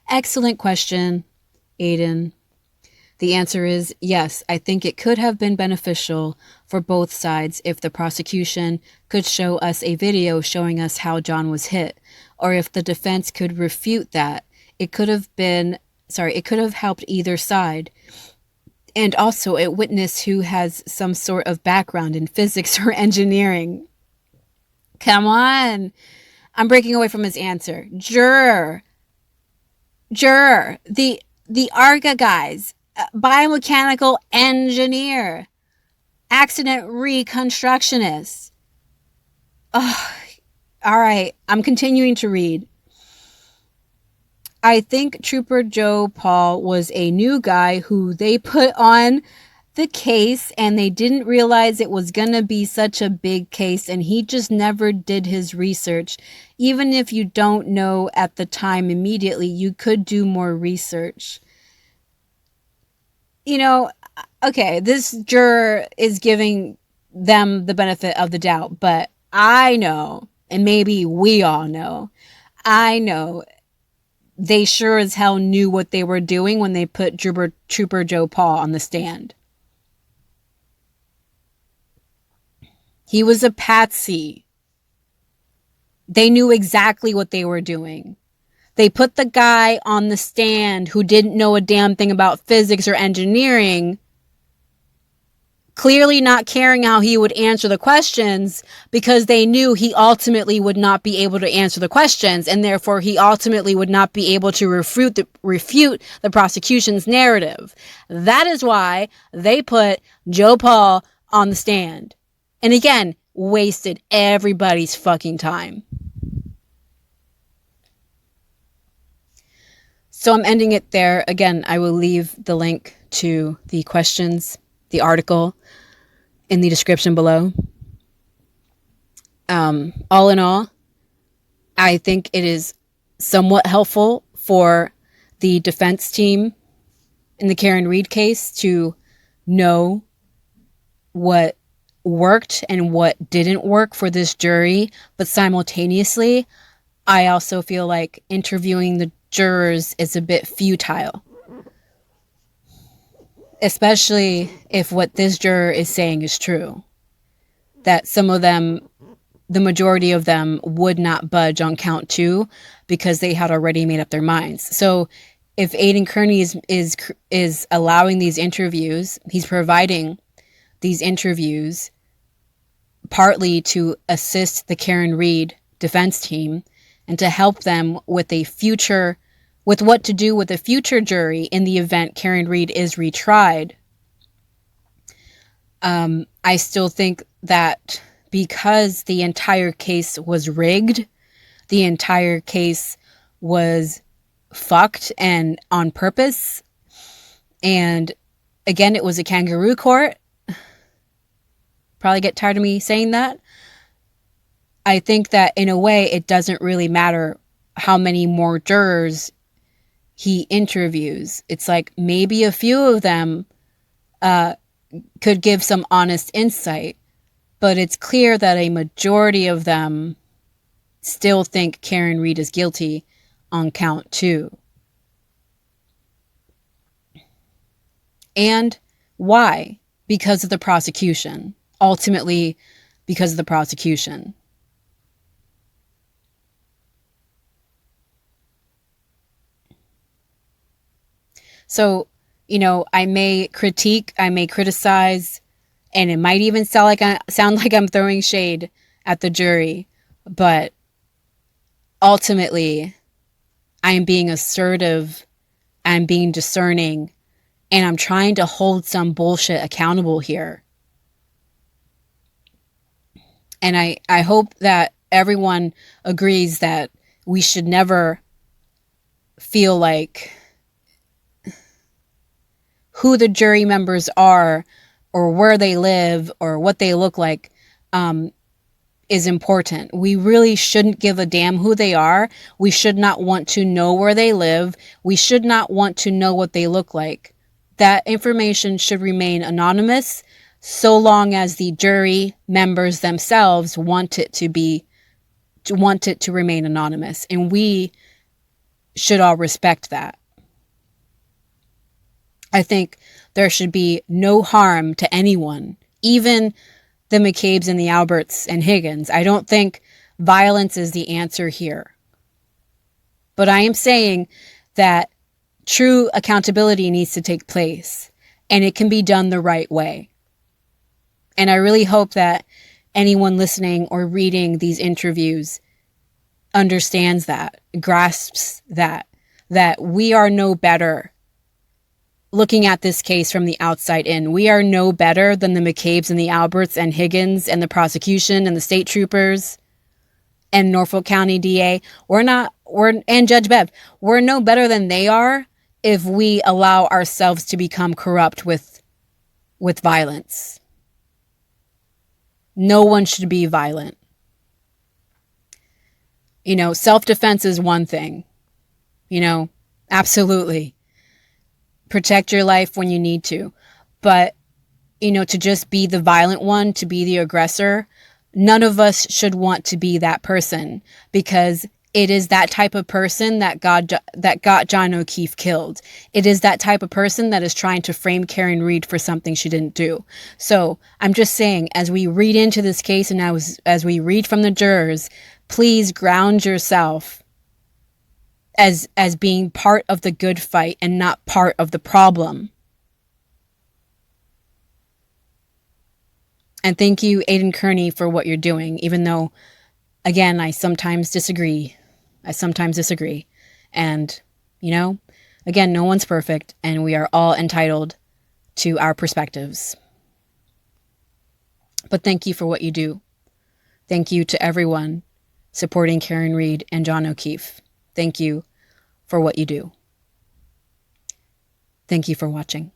Speaker 1: Excellent question, Aidan. The answer is yes. I think it could have been beneficial for both sides if the prosecution could show us a video showing us how John was hit, or if the defense could refute that. It could have helped either side. And also a witness who has some sort of background in physics or engineering. Come on. I'm breaking away from his answer. Juror, the ARGA guys, biomechanical engineer, accident reconstructionist. Oh, all right, I'm continuing to read. I think Trooper Joe Paul was a new guy who they put on the case and they didn't realize it was going to be such a big case, and he just never did his research. Even if you don't know at the time immediately, you could do more research. You know, okay, this juror is giving them the benefit of the doubt, but I know, and maybe we all know, I know they sure as hell knew what they were doing when they put Trooper Joe Paul on the stand. He was a patsy. They knew exactly what they were doing. They put the guy on the stand who didn't know a damn thing about physics or engineering, clearly not caring how he would answer the questions, because they knew he ultimately would not be able to answer the questions, and therefore he ultimately would not be able to refute the prosecution's narrative. That is why they put Joe Paul on the stand. And again, wasted everybody's fucking time. So I'm ending it there. Again, I will leave the link to the questions, the article, in the description below. All in all, I think it is somewhat helpful for the defense team in the Karen Read case to know what worked and what didn't work for this jury, but simultaneously, I also feel like interviewing the jurors is a bit futile, especially if what this juror is saying is true, that some of them, the majority of them, would not budge on count 2 because they had already made up their minds. So if Aidan Kearney is allowing these interviews, he's providing these interviews partly to assist the Karen Read defense team and to help them with what to do with a future jury in the event Karen Read is retried. I still think that because the entire case was rigged, the entire case was fucked and on purpose, and again, it was a kangaroo court. Probably get tired of me saying that. I think that in a way, it doesn't really matter how many more jurors he interviews. It's like maybe a few of them could give some honest insight, but it's clear that a majority of them still think Karen Read is guilty on count 2. And why? Because of the prosecution. Ultimately, because of the prosecution. So, I may critique, I may criticize, and it might even sound like I'm throwing shade at the jury, but ultimately, I am being assertive, I'm being discerning, and I'm trying to hold some bullshit accountable here. And I hope that everyone agrees that we should never feel like who the jury members are or where they live or what they look like is important. We really shouldn't give a damn who they are. We should not want to know where they live. We should not want to know what they look like. That information should remain anonymous so long as the jury members themselves want it to remain anonymous. And we should all respect that. I think there should be no harm to anyone, even the McCabe's and the Alberts and Higgins. I don't think violence is the answer here. But I am saying that true accountability needs to take place, and it can be done the right way. And I really hope that anyone listening or reading these interviews understands that, grasps that we are no better. Looking at this case from the outside in, we are no better than the McCabe's and the Alberts and Higgins and the prosecution and the state troopers and Norfolk County DA. And Judge Bev. We're no better than they are if we allow ourselves to become corrupt with violence. No one should be violent. Self-defense is one thing. Absolutely. Protect your life when you need to. But, to just be the violent one, to be the aggressor, none of us should want to be that person, because it is that type of person that got John O'Keefe killed. It is that type of person that is trying to frame Karen Read for something she didn't do. So I'm just saying, as we read into this case and as we read from the jurors, please ground yourself as being part of the good fight and not part of the problem. And thank you, Aidan Kearney, for what you're doing, even though, again, I sometimes disagree. And, again, no one's perfect, and we are all entitled to our perspectives. But thank you for what you do. Thank you to everyone supporting Karen Read and John O'Keefe. Thank you for what you do. Thank you for watching.